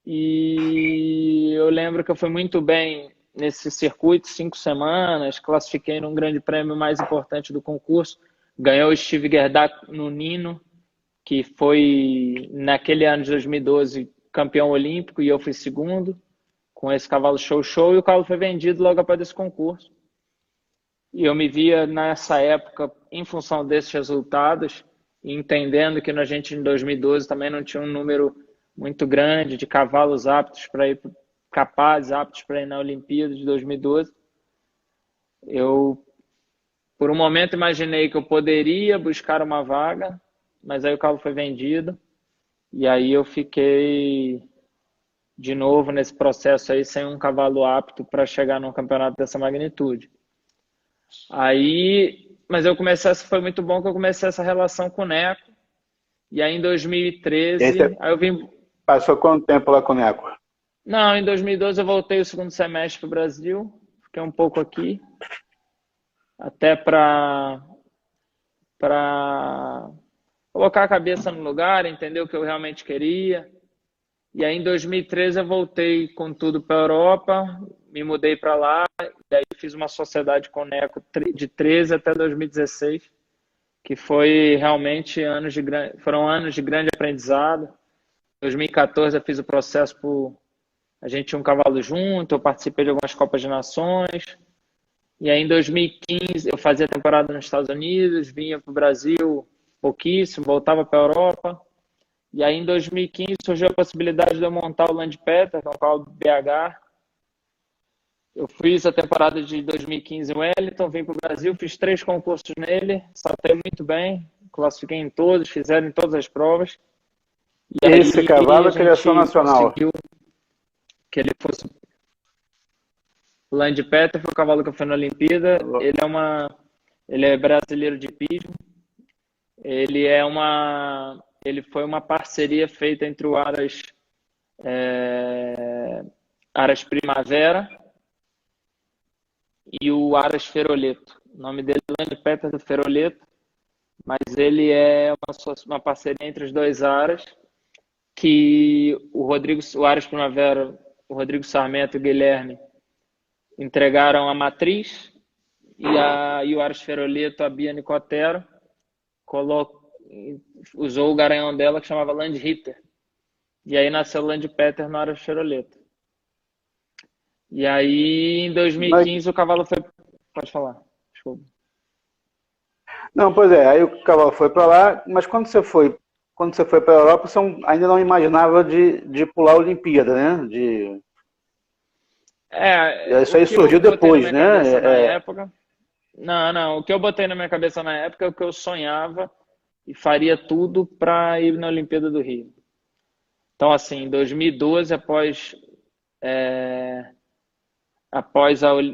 E eu lembro que eu fui muito bem nesse circuito, 5 semanas, classifiquei num grande prêmio mais importante do concurso, ganhou o Steve Gerdak no Nino, que foi naquele ano de 2012 campeão olímpico, e eu fui segundo com esse cavalo Show Show, e o cavalo foi vendido logo após esse concurso. E eu me via nessa época, em função desses resultados, entendendo que a gente em 2012 também não tinha um número muito grande de cavalos aptos para ir, aptos para ir na Olimpíada de 2012. Eu Por um momento imaginei que eu poderia buscar uma vaga, mas aí o cavalo foi vendido e aí eu fiquei de novo nesse processo aí sem um cavalo apto para chegar num campeonato dessa magnitude. Aí, mas foi muito bom que eu comecei essa relação com o Neco. E aí em E aí 2013, você aí eu vim. passou quanto tempo lá com o Neco? Não, em 2012 eu voltei o segundo semestre para o Brasil, fiquei um pouco aqui, até para colocar a cabeça no lugar, entender o que eu realmente queria. E aí em 2013 eu voltei com tudo para a Europa, me mudei para lá, e aí fiz uma sociedade com o Neco de 13 até 2016, que foi realmente foram anos de grande aprendizado. Em 2014 eu fiz o processo a gente tinha um cavalo junto, eu participei de algumas Copas de Nações. E aí em 2015 eu fazia temporada nos Estados Unidos, vinha para o Brasil pouquíssimo, voltava para a Europa. E aí em 2015 surgiu a possibilidade de eu montar o Land Peter, que é um cavalo do BH. Eu fiz a temporada de 2015 em Wellington, vim para o Brasil, fiz 3 concursos nele, saltei muito bem, classifiquei em todos, fizeram em todas as provas. E aí Esse cavalo a é criação gente nacional. conseguiu que ele fosse. O Land Peter foi o cavalo que eu fui na Olimpíada. Ele é brasileiro de pismo. Ele foi uma parceria feita entre o Aras Primavera e o Aras Feroleto. O nome dele é Land Peter do Feroleto, mas ele é uma parceria entre os dois Aras, que o Aras Primavera, o Rodrigo Sarmento e o Guilherme entregaram a matriz e o Aras Feroleto, a Bia Nicotero, usou o garanhão dela que chamava Land Hitter. E aí nasceu o Land Peter no Aras Feroleto. E aí em 2015 o cavalo foi... Pode falar, desculpa. Não, pois é, aí o cavalo foi para lá, mas quando você foi para a Europa, você ainda não imaginava de pular a Olimpíada, né? Isso aí surgiu depois, né? Não, o que eu botei na minha cabeça na época é o que eu sonhava e faria tudo para ir na Olimpíada do Rio. Então, assim, em 2012, após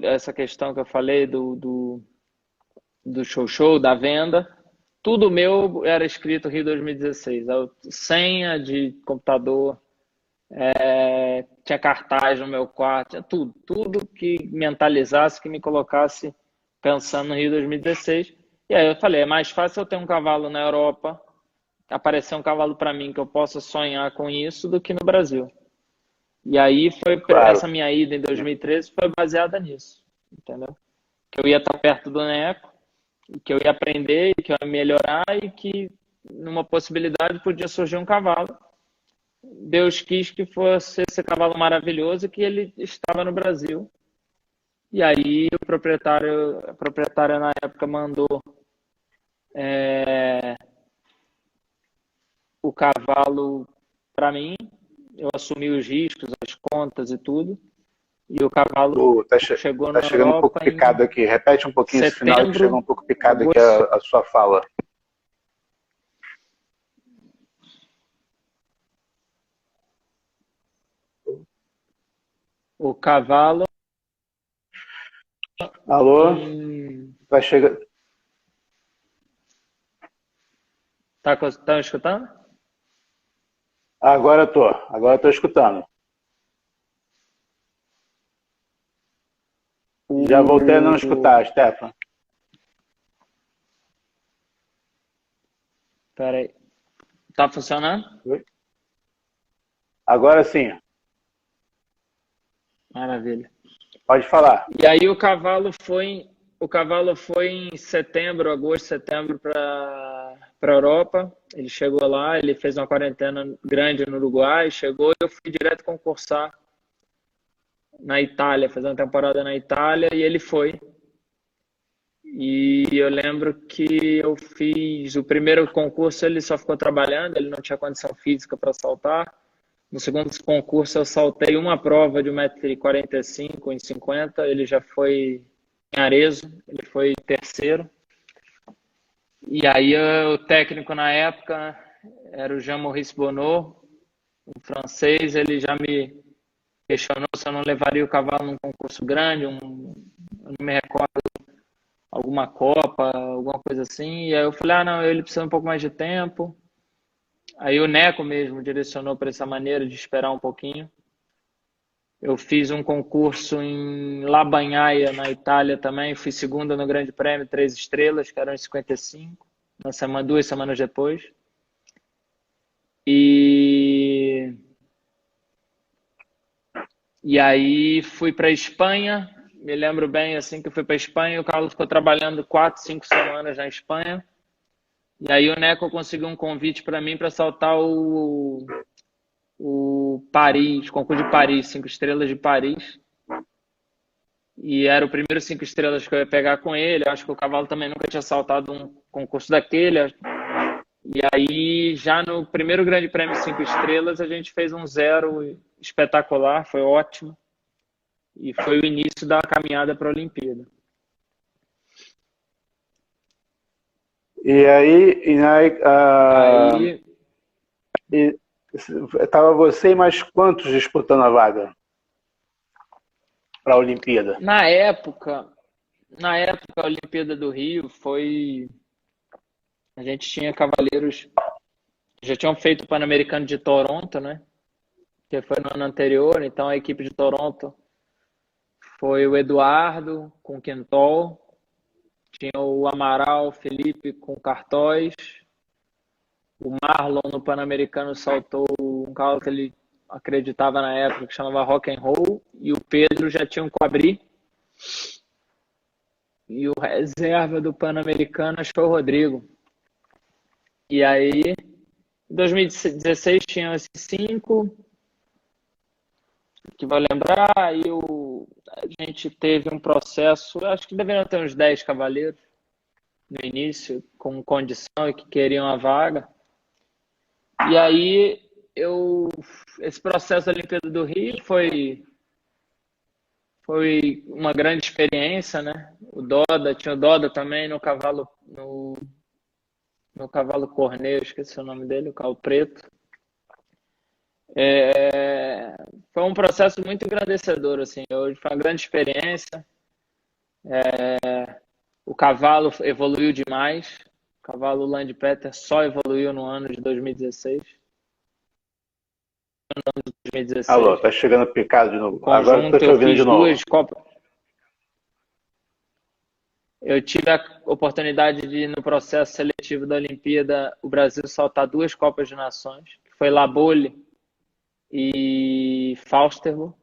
essa questão que eu falei do show, da venda, tudo meu era escrito Rio 2016. Senha de computador, tinha cartaz no meu quarto, tinha tudo que mentalizasse, que me colocasse pensando no Rio 2016. E aí eu falei, é mais fácil eu ter um cavalo na Europa, aparecer um cavalo para mim que eu possa sonhar com isso do que no Brasil. E aí essa minha ida em 2013 foi baseada nisso, entendeu? Que eu ia estar perto do Neco, que eu ia aprender, que eu ia melhorar e que numa possibilidade podia surgir um cavalo. Deus quis que fosse esse cavalo maravilhoso, que ele estava no Brasil. E aí a proprietária na época mandou o cavalo para mim, eu assumi os riscos, as contas e tudo, e o cavalo chegou na Europa. Tá chegando um pouco picado aqui, repete um pouquinho esse final que chegou um pouco picado aqui a sua fala. O cavalo... Alô? Vai chegar... Tá escutando? Agora tô escutando. Já voltei a não escutar, Stefan. Espera aí. Tá funcionando? Agora sim. Maravilha. Pode falar. E aí o cavalo foi em agosto, setembro para a Europa. Ele chegou lá, ele fez uma quarentena grande no Uruguai, chegou e eu fui direto concursar na Itália, fazer uma temporada na Itália, e ele foi. E eu lembro que eu fiz o primeiro concurso, ele só ficou trabalhando, ele não tinha condição física para saltar. No segundo concurso eu saltei uma prova de 1,45 m em 50, ele já foi em Arezzo, ele foi terceiro. E aí o técnico na época era o Jean-Maurice Bonneau, um francês. Ele já me questionou se eu não levaria o cavalo num concurso grande, eu não me recordo, alguma Copa, alguma coisa assim. E aí eu falei, não, ele precisa um pouco mais de tempo. Aí o Neco mesmo direcionou para essa maneira de esperar um pouquinho. Eu fiz um concurso em La Bagnaia, na Itália também. Fui segunda no Grande Prêmio, 3 estrelas, que eram em 55, 2 semanas depois. E aí fui para a Espanha. Me lembro bem assim que eu fui para a Espanha. O Carlos ficou trabalhando 4, 5 semanas na Espanha. E aí o Neco conseguiu um convite para mim para saltar o Paris, concurso de Paris, 5 estrelas de Paris. E era o primeiro 5 estrelas que eu ia pegar com ele. Eu acho que o cavalo também nunca tinha saltado um concurso daquele. E aí, já no primeiro Grande Prêmio 5 estrelas, a gente fez um 0 espetacular, foi ótimo. E foi o início da caminhada para a Olimpíada. E aí, Aí, estava você e mais quantos disputando a vaga para a Olimpíada? na época, a Olimpíada do Rio foi. A gente tinha cavaleiros que já tinham feito o Pan-Americano de Toronto, né? Que foi no ano anterior. Então a equipe de Toronto foi o Eduardo com o Quintol, tinha o Amaral Felipe com Cartóis, o Marlon no Pan-Americano saltou um cavalo que ele acreditava na época que chamava Rock and Roll, e o Pedro já tinha um Quabri. E o reserva do Pan-Americano acho que foi o Rodrigo. E aí, em 2016 tinham esses 5, que vai lembrar, aí a gente teve um processo, acho que deveriam ter uns 10 cavaleiros no início, com condição e que queriam a vaga. E aí, esse processo da Olimpíada do Rio foi uma grande experiência, né? Tinha o Doda também no cavalo Corneio, esqueci o nome dele, o cavalo preto. Foi um processo muito engrandecedor, assim, hoje foi uma grande experiência. O cavalo evoluiu demais. O cavalo Land Peter só evoluiu no ano de 2016. Alô, tá chegando picado de novo. Agora estou Conjunto, te eu ouvindo de fiz novo. 2 Copas. Eu tive a oportunidade de, no processo seletivo da Olimpíada, o Brasil saltar 2 Copas de Nações, que foi La Baule e Falsterbo.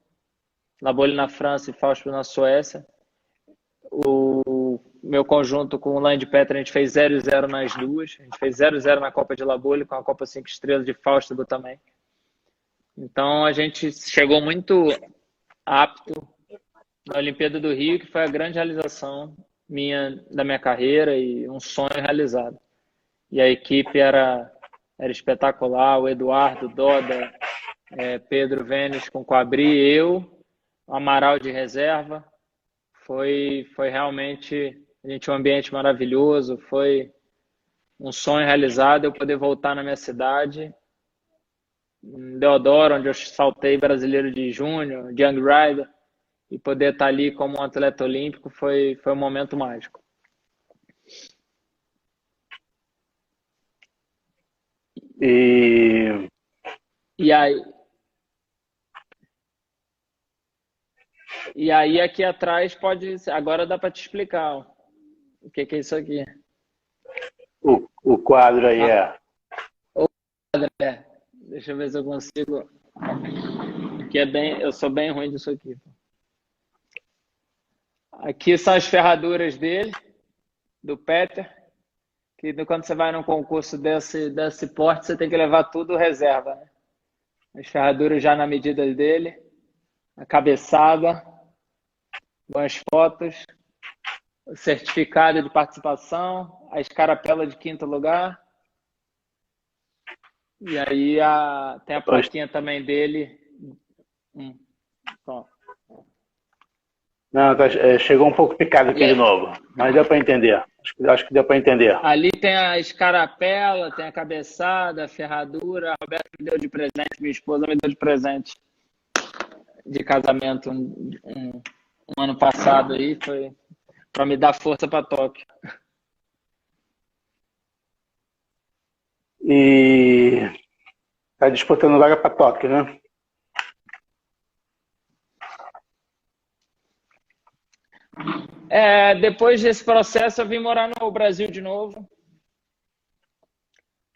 La Baule na França e Falsterbo na Suécia. O meu conjunto com o Land Petra, a gente fez 0-0 nas duas. A gente fez 0-0 na Copa de La Baule, com a Copa 5 estrelas de Falsterbo também. Então a gente chegou muito apto na Olimpíada do Rio, que foi a grande realização da minha carreira e um sonho realizado. E a equipe era espetacular, o Eduardo, Doda, Pedro Vênis com Quabri, eu, Amaral de reserva. Foi realmente, a gente tinha um ambiente maravilhoso, foi um sonho realizado eu poder voltar na minha cidade, em Deodoro, onde eu saltei brasileiro de júnior, de Young Rider, e poder estar ali como um atleta olímpico foi um momento mágico. E aí aqui atrás agora dá para te explicar o que é isso aqui. O quadro aí Deixa eu ver se eu consigo. Eu sou bem ruim disso aqui. Aqui são as ferraduras dele, do Peter, que quando você vai num concurso desse porte, você tem que levar tudo reserva, né? As ferraduras já na medida dele, a cabeçada, boas fotos, o certificado de participação, a escarapela de 5º lugar. E aí tem a plaquinha também dele. Não, chegou um pouco picado aqui de novo, mas deu para entender. Acho que deu para entender. Ali tem a escarapela, tem a cabeçada, a ferradura. A Roberta me deu de presente, minha esposa me deu de presente de casamento um ano passado aí, foi para me dar força para Tóquio. E está disputando vaga para Tóquio, né? Depois desse processo, eu vim morar no Brasil de novo.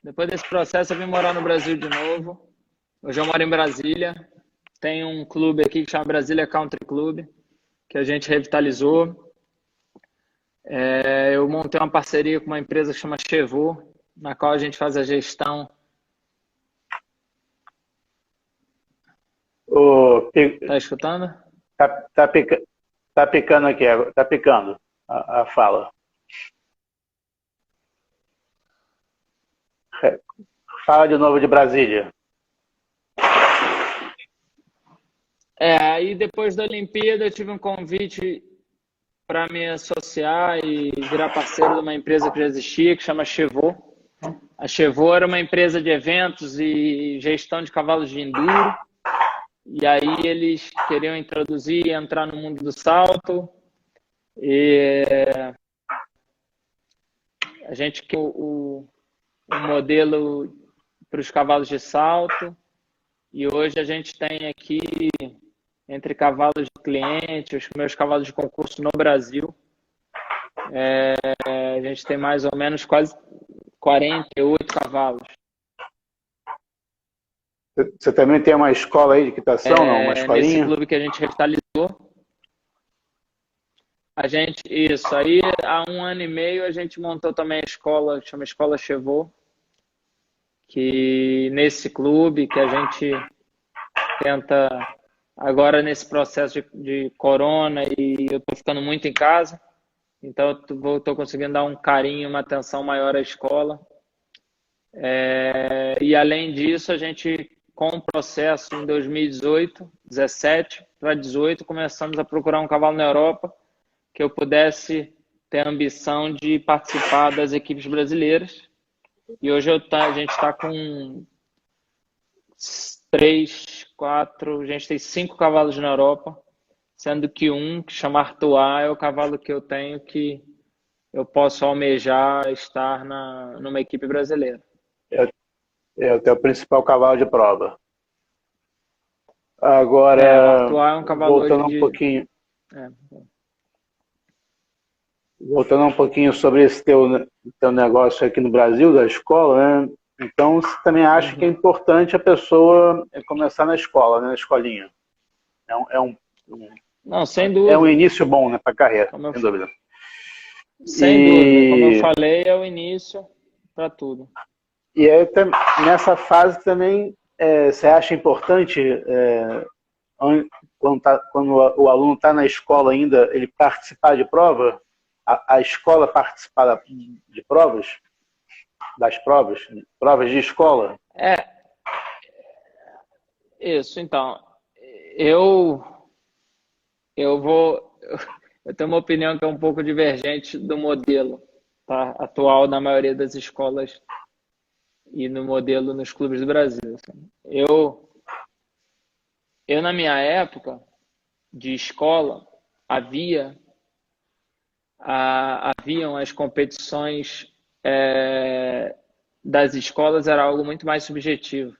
Depois desse processo, eu vim morar no Brasil de novo. Hoje eu moro em Brasília. Tem um clube aqui que chama Brasília Country Club, que a gente revitalizou. Eu montei uma parceria com uma empresa que chama Chevaux, na qual a gente faz a gestão. Tá escutando? Tá picando aqui, tá picando a fala. Fala de novo de Brasília. Aí depois da Olimpíada eu tive um convite para me associar e virar parceiro de uma empresa que já existia, que chama Chevaux. A Chevaux era uma empresa de eventos e gestão de cavalos de enduro. E aí eles queriam introduzir e entrar no mundo do salto. E a gente quer o modelo para os cavalos de salto. E hoje a gente tem aqui, entre cavalos de cliente, os meus cavalos de concurso no Brasil, a gente tem mais ou menos quase 48 cavalos. Você também tem uma escola aí de equitação, não? Uma escolinha? Nesse clube que a gente revitalizou. Isso, aí há 1 ano e meio a gente montou também a escola, chama Escola Chevaux, que nesse clube que a gente tenta, agora nesse processo de corona e eu tô ficando muito em casa, então eu tô conseguindo dar um carinho, uma atenção maior à escola. E além disso, a gente, com o processo em 2018, 17 para 18, começamos a procurar um cavalo na Europa que eu pudesse ter a ambição de participar das equipes brasileiras. E hoje a gente está com 3, 4, a gente tem 5 cavalos na Europa, sendo que que chama Artois, é o cavalo que eu tenho que eu posso almejar estar numa equipe brasileira. É o teu principal cavalo de prova. Agora, o Artois é um cavalo voltando hoje um pouquinho. Voltando um pouquinho sobre esse teu negócio aqui no Brasil, da escola, né? Então, você também acha que é importante a pessoa começar na escola, né? Na escolinha. Não, sem dúvida. É um início bom, né, para a carreira, sem dúvida. Sem dúvida. Como eu falei, é o início para tudo. E aí, nessa fase também, você acha importante, quando o aluno está na escola ainda, ele participar de prova? A escola participar de provas? Das provas de escola? Isso, então. Eu tenho uma opinião que é um pouco divergente do modelo, tá, atual na maioria das escolas e no modelo nos clubes do Brasil. Assim. Eu na minha época de escola, haviam as competições das escolas, era algo muito mais subjetivo,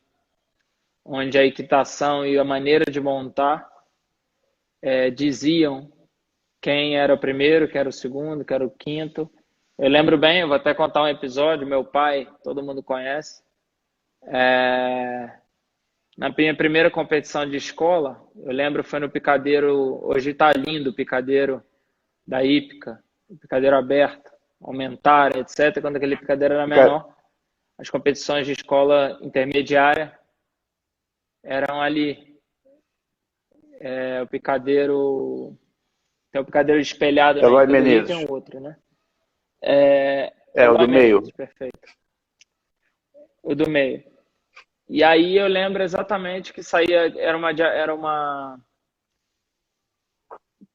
onde a equitação e a maneira de montar diziam quem era o primeiro, quem era o segundo, quem era o quinto. Eu lembro bem, eu vou até contar um episódio, meu pai, todo mundo conhece, na minha primeira competição de escola, eu lembro, foi no picadeiro, hoje está lindo o picadeiro da hípica, o picadeiro aberto, aumentar, etc., quando aquele picadeiro era menor. As competições de escola intermediária eram ali. O picadeiro... Tem o picadeiro espelhado na Eloy Ilha do Rio, Menezes. tem um outro, né? O do meio. Perfeito. O do meio. E aí eu lembro exatamente que saía,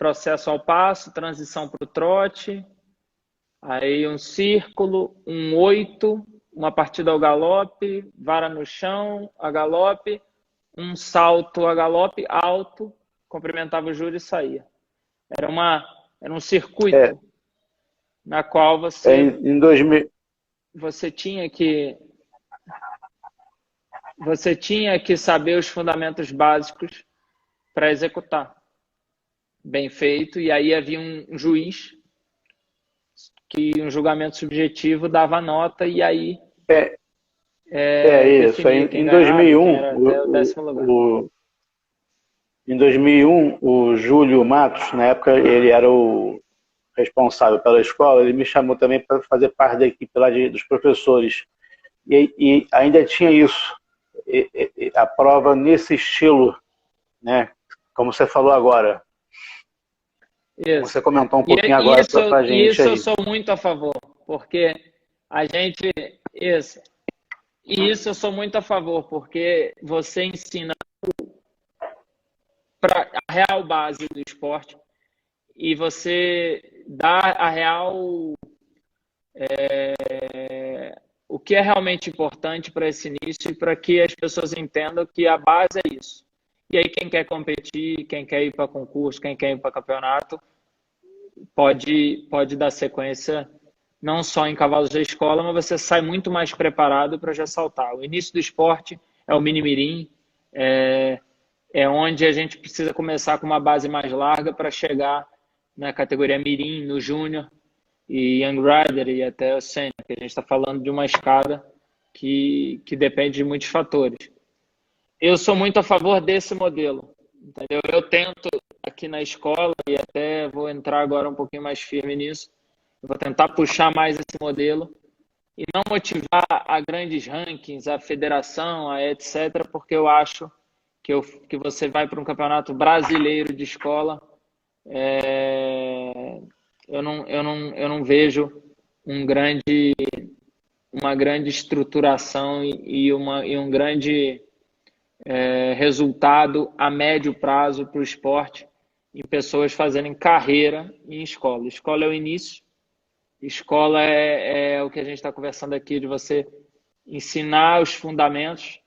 processo ao passo, transição para o trote, aí um círculo, um 8, uma partida ao galope, vara no chão, a galope, um salto a galope alto, cumprimentava o júri e saía. Era um circuito na qual em 2000, você tinha que saber os fundamentos básicos para executar. Bem feito, e aí havia um juiz que um julgamento subjetivo dava nota e aí isso. definia quem Em ganhava e quem 2001, era até o 10º lugar. em 2001, o Júlio Matos, na época ele era o responsável pela escola, ele me chamou também para fazer parte da equipe lá dos professores. E ainda tinha isso, a prova nesse estilo, né? Como você falou agora. Isso. Você comentou um pouquinho agora para a gente. Isso eu sou muito a favor, porque a gente. Isso eu sou muito a favor, porque você ensina a real base do esporte e você dá a real. O que é realmente importante para esse início e para que as pessoas entendam que a base é isso. E aí quem quer competir, quem quer ir para concurso, quem quer ir para campeonato, pode dar sequência não só em cavalos da escola, mas você sai muito mais preparado para já saltar. O início do esporte é o mini-mirim, é onde a gente precisa começar com uma base mais larga para chegar na categoria mirim, no júnior, e Young Rider e até o Sênior, que a gente está falando de uma escada que depende de muitos fatores. Eu sou muito a favor desse modelo, entendeu? Eu tento aqui na escola, e até vou entrar agora um pouquinho mais firme nisso, eu vou tentar puxar mais esse modelo e não motivar a grandes rankings, a federação, a etc., porque eu acho que você vai para um campeonato brasileiro de escola, eu não vejo uma grande estruturação e um grande resultado a médio prazo para o esporte em pessoas fazerem carreira em escola. Escola é o início, escola é o que a gente está conversando aqui, de você ensinar os fundamentos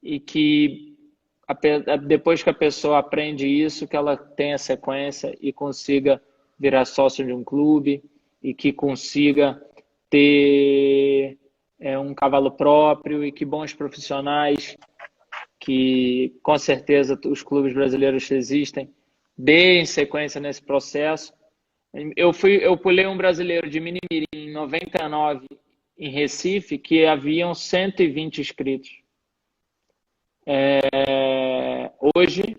e que depois que a pessoa aprende isso, que ela tenha sequência e consiga virar sócio de um clube e que consiga ter um cavalo próprio e que bons profissionais, que com certeza os clubes brasileiros existem, deem sequência nesse processo. Eu pulei um brasileiro de mini-mirim em 99 em Recife, que haviam 120 inscritos. Hoje,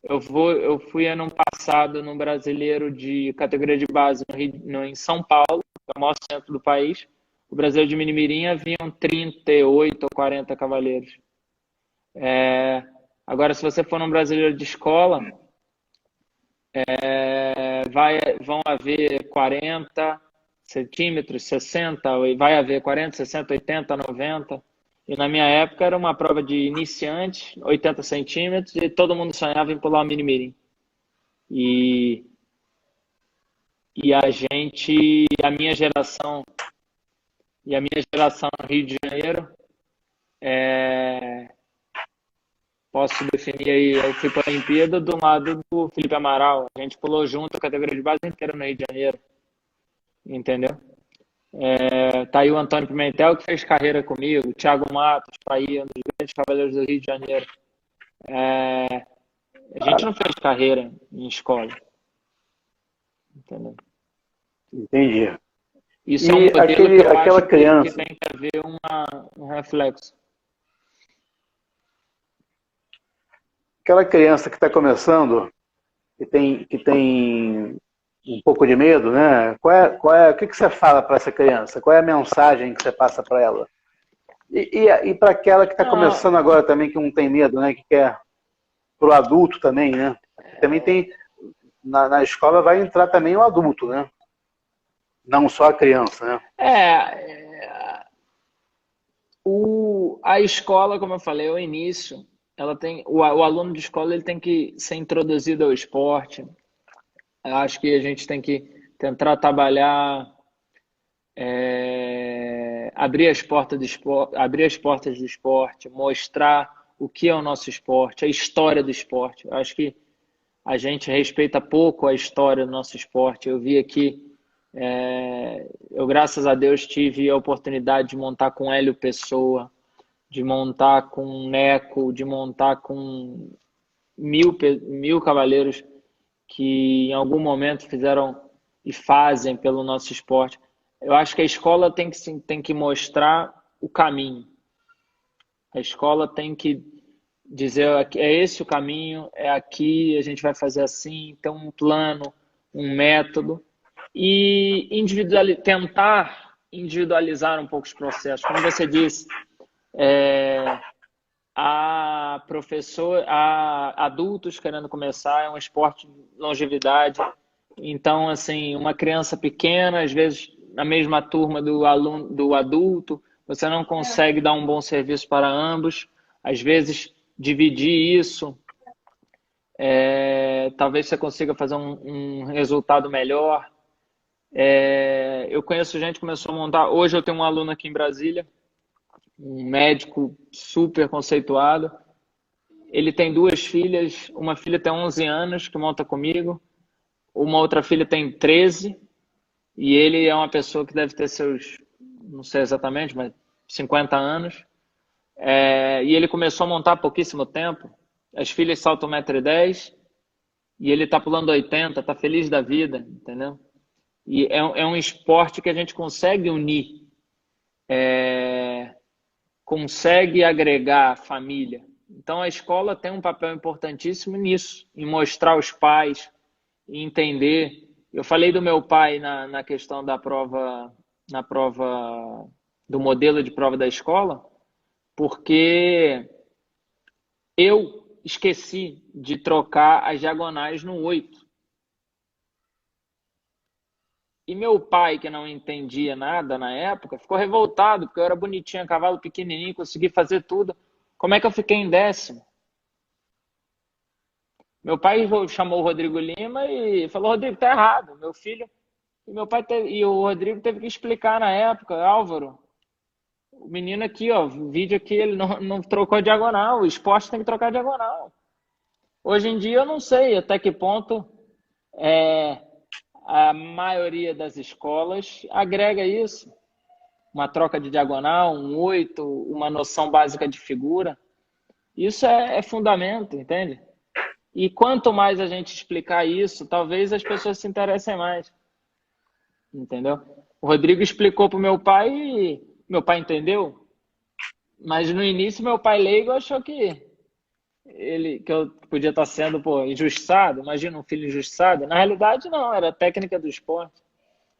eu fui ano passado no brasileiro de categoria de base em São Paulo, que é o maior centro do país. O brasileiro de mini-mirim haviam 38 ou 40 cavaleiros. Agora, se você for num brasileiro de escola, vão haver 40 centímetros, 60, vai haver 40, 60, 80, 90. E na minha época era uma prova de iniciante, 80 centímetros, e todo mundo sonhava em pular o mini-mirim. E a minha geração no Rio de Janeiro, posso definir aí, eu fui para a Olimpíada do lado do Felipe Amaral. A gente pulou junto a categoria de base inteira no Rio de Janeiro. Entendeu? Tá aí o Antônio Pimentel, que fez carreira comigo, o Thiago Matos, tá aí, um dos grandes cavaleiros do Rio de Janeiro. A gente não fez carreira em escola. Entendeu? Entendi. Isso é um modelo que eu aquela acho criança... que tem que haver um reflexo. Aquela criança que está começando, que tem um pouco de medo, né? O que você fala para essa criança? Qual é a mensagem que você passa para ela? E para aquela que está começando agora também, que não tem medo, né? Que quer para o adulto também, né? Também tem na escola vai entrar também o adulto, né? Não só a criança, né? A escola, como eu falei, é o início. Ela tem o aluno de escola, ele tem que ser introduzido ao esporte. Eu acho que a gente tem que tentar trabalhar, abrir as portas do esporte, mostrar o que é o nosso esporte, a história do esporte. Eu acho que a gente respeita pouco a história do nosso esporte. Eu vi aqui, eu graças a Deus tive a oportunidade de montar com Hélio Pessoa, de montar com Neco, de montar com mil cavaleiros que em algum momento fizeram e fazem pelo nosso esporte. Eu acho que a escola tem que mostrar o caminho. A escola tem que dizer, é esse o caminho, é aqui, a gente vai fazer assim, tem um plano, um método, e tentar individualizar um pouco os processos. Como você disse, há adultos querendo começar, é um esporte de longevidade. Então, assim, uma criança pequena, às vezes na mesma turma do adulto, você não consegue dar um bom serviço para ambos. Às vezes, dividir isso, talvez você consiga fazer um resultado melhor. Eu conheço gente que começou a montar. Hoje eu tenho um aluno aqui em Brasília, um médico super conceituado. Ele tem duas filhas, uma filha tem 11 anos que monta comigo, uma outra filha tem 13, e ele é uma pessoa que deve ter seus, não sei exatamente, mas 50 anos. E ele começou a montar há pouquíssimo tempo. As filhas saltam 1,10 m e ele está pulando 80, está feliz da vida, entendeu? E é um esporte que a gente consegue unir, consegue agregar a família. Então a escola tem um papel importantíssimo nisso, em mostrar aos pais, em entender. Eu falei do meu pai na questão da prova, na prova do modelo de prova da escola, porque eu esqueci de trocar as diagonais no 8. E meu pai, que não entendia nada na época, ficou revoltado, porque eu era bonitinho, cavalo pequenininho, consegui fazer tudo. Como é que eu fiquei em 10º? Meu pai chamou o Rodrigo Lima e falou: Rodrigo, tá errado, meu filho. E o Rodrigo teve que explicar na época: Álvaro, o menino aqui, ó, o vídeo aqui, ele não trocou a diagonal, o esporte tem que trocar a diagonal. Hoje em dia eu não sei até que ponto a maioria das escolas agrega isso. Uma troca de diagonal, um 8, uma noção básica de figura. Isso é fundamento, entende? E quanto mais a gente explicar isso, talvez as pessoas se interessem mais. Entendeu? O Rodrigo explicou para o meu pai e meu pai entendeu. Mas no início meu pai leigo achou que eu podia estar sendo, injustiçado. Imagina um filho injustiçado. Na realidade não, era a técnica do esporte.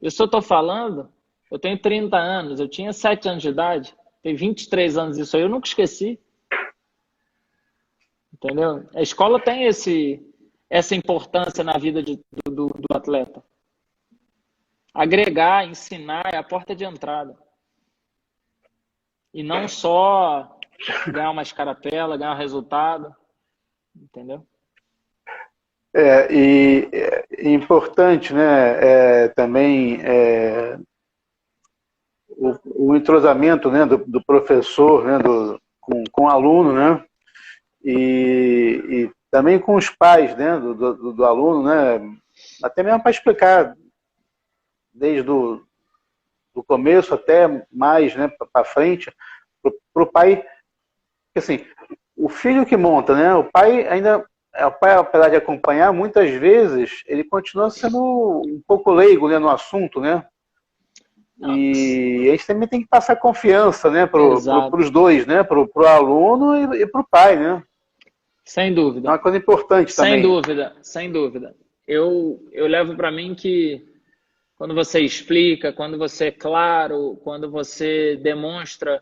Eu só estou falando, eu tenho 30 anos, eu tinha 7 anos de idade, tem 23 anos isso aí, eu nunca esqueci. Entendeu? A escola tem essa importância na vida do atleta. Agregar, ensinar é a porta de entrada. E não só ganhar uma escarapela, ganhar um resultado. Entendeu? Importante, né? Também o entrosamento, né, do professor, né, com o aluno, né? E também com os pais, né, do aluno, né? Até mesmo para explicar desde do começo até mais, né, para frente, para o pai, assim, o filho que monta, né, o pai, apesar de acompanhar, muitas vezes ele continua sendo um pouco leigo, né, no assunto, né, e a gente também tem que passar confiança, né, para os dois, né, para o aluno e para o pai, né. Sem dúvida. É uma coisa importante também. Sem dúvida, sem dúvida. Eu levo para mim que quando você explica, quando você é claro, quando você demonstra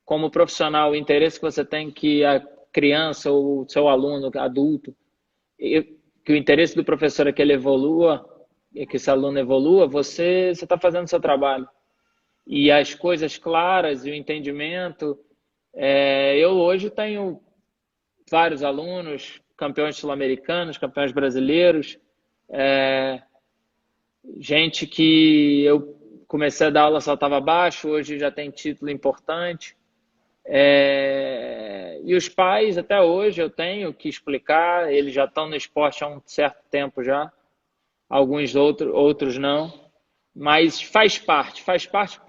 como profissional o interesse que você tem que a criança ou o seu aluno, adulto, que o interesse do professor é que ele evolua, e que esse aluno evolua, você está fazendo o seu trabalho. E as coisas claras e o entendimento. Eu hoje tenho vários alunos, campeões sul-americanos, campeões brasileiros, Gente que eu comecei a dar aula saltava abaixo, hoje já tem título importante. E os pais, até hoje, eu tenho que explicar, eles já estão no esporte há um certo tempo já, alguns outros não, mas faz parte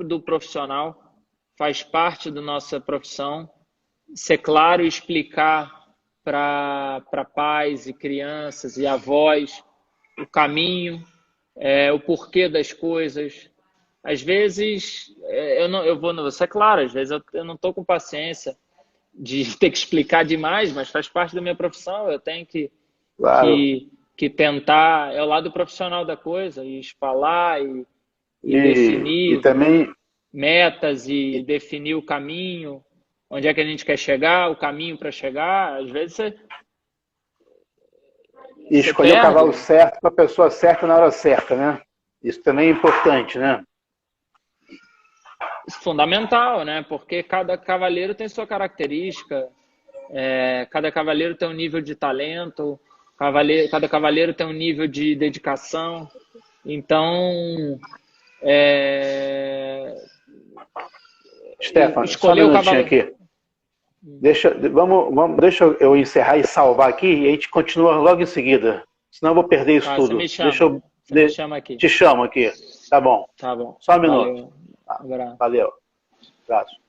do profissional, faz parte da nossa profissão, ser claro e explicar para pais e crianças e avós o caminho, o porquê das coisas. Às vezes, eu vou ser claro, às vezes eu não estou com paciência de ter que explicar demais, mas faz parte da minha profissão, eu tenho Claro. que tentar, é o lado profissional da coisa, e falar e E definir também metas e definir o caminho, onde é que a gente quer chegar, o caminho para chegar. Às vezes você escolher o cavalo perde. certo para a pessoa certa na hora certa, né? Isso também é importante, né? Fundamental, né? Porque cada cavaleiro tem sua característica, cada cavaleiro tem um nível de talento, cada cavaleiro tem um nível de dedicação. Então, Stefan, só um escolher o minutinho cavalo. aqui. Deixa eu encerrar e salvar aqui e a gente continua logo em seguida. Senão eu vou perder isso Ah, tudo. Deixa eu. você me chama aqui. Te chamo aqui. Tá bom. Tá bom. Só um minuto. Valeu. Abraço. Valeu. Abraço.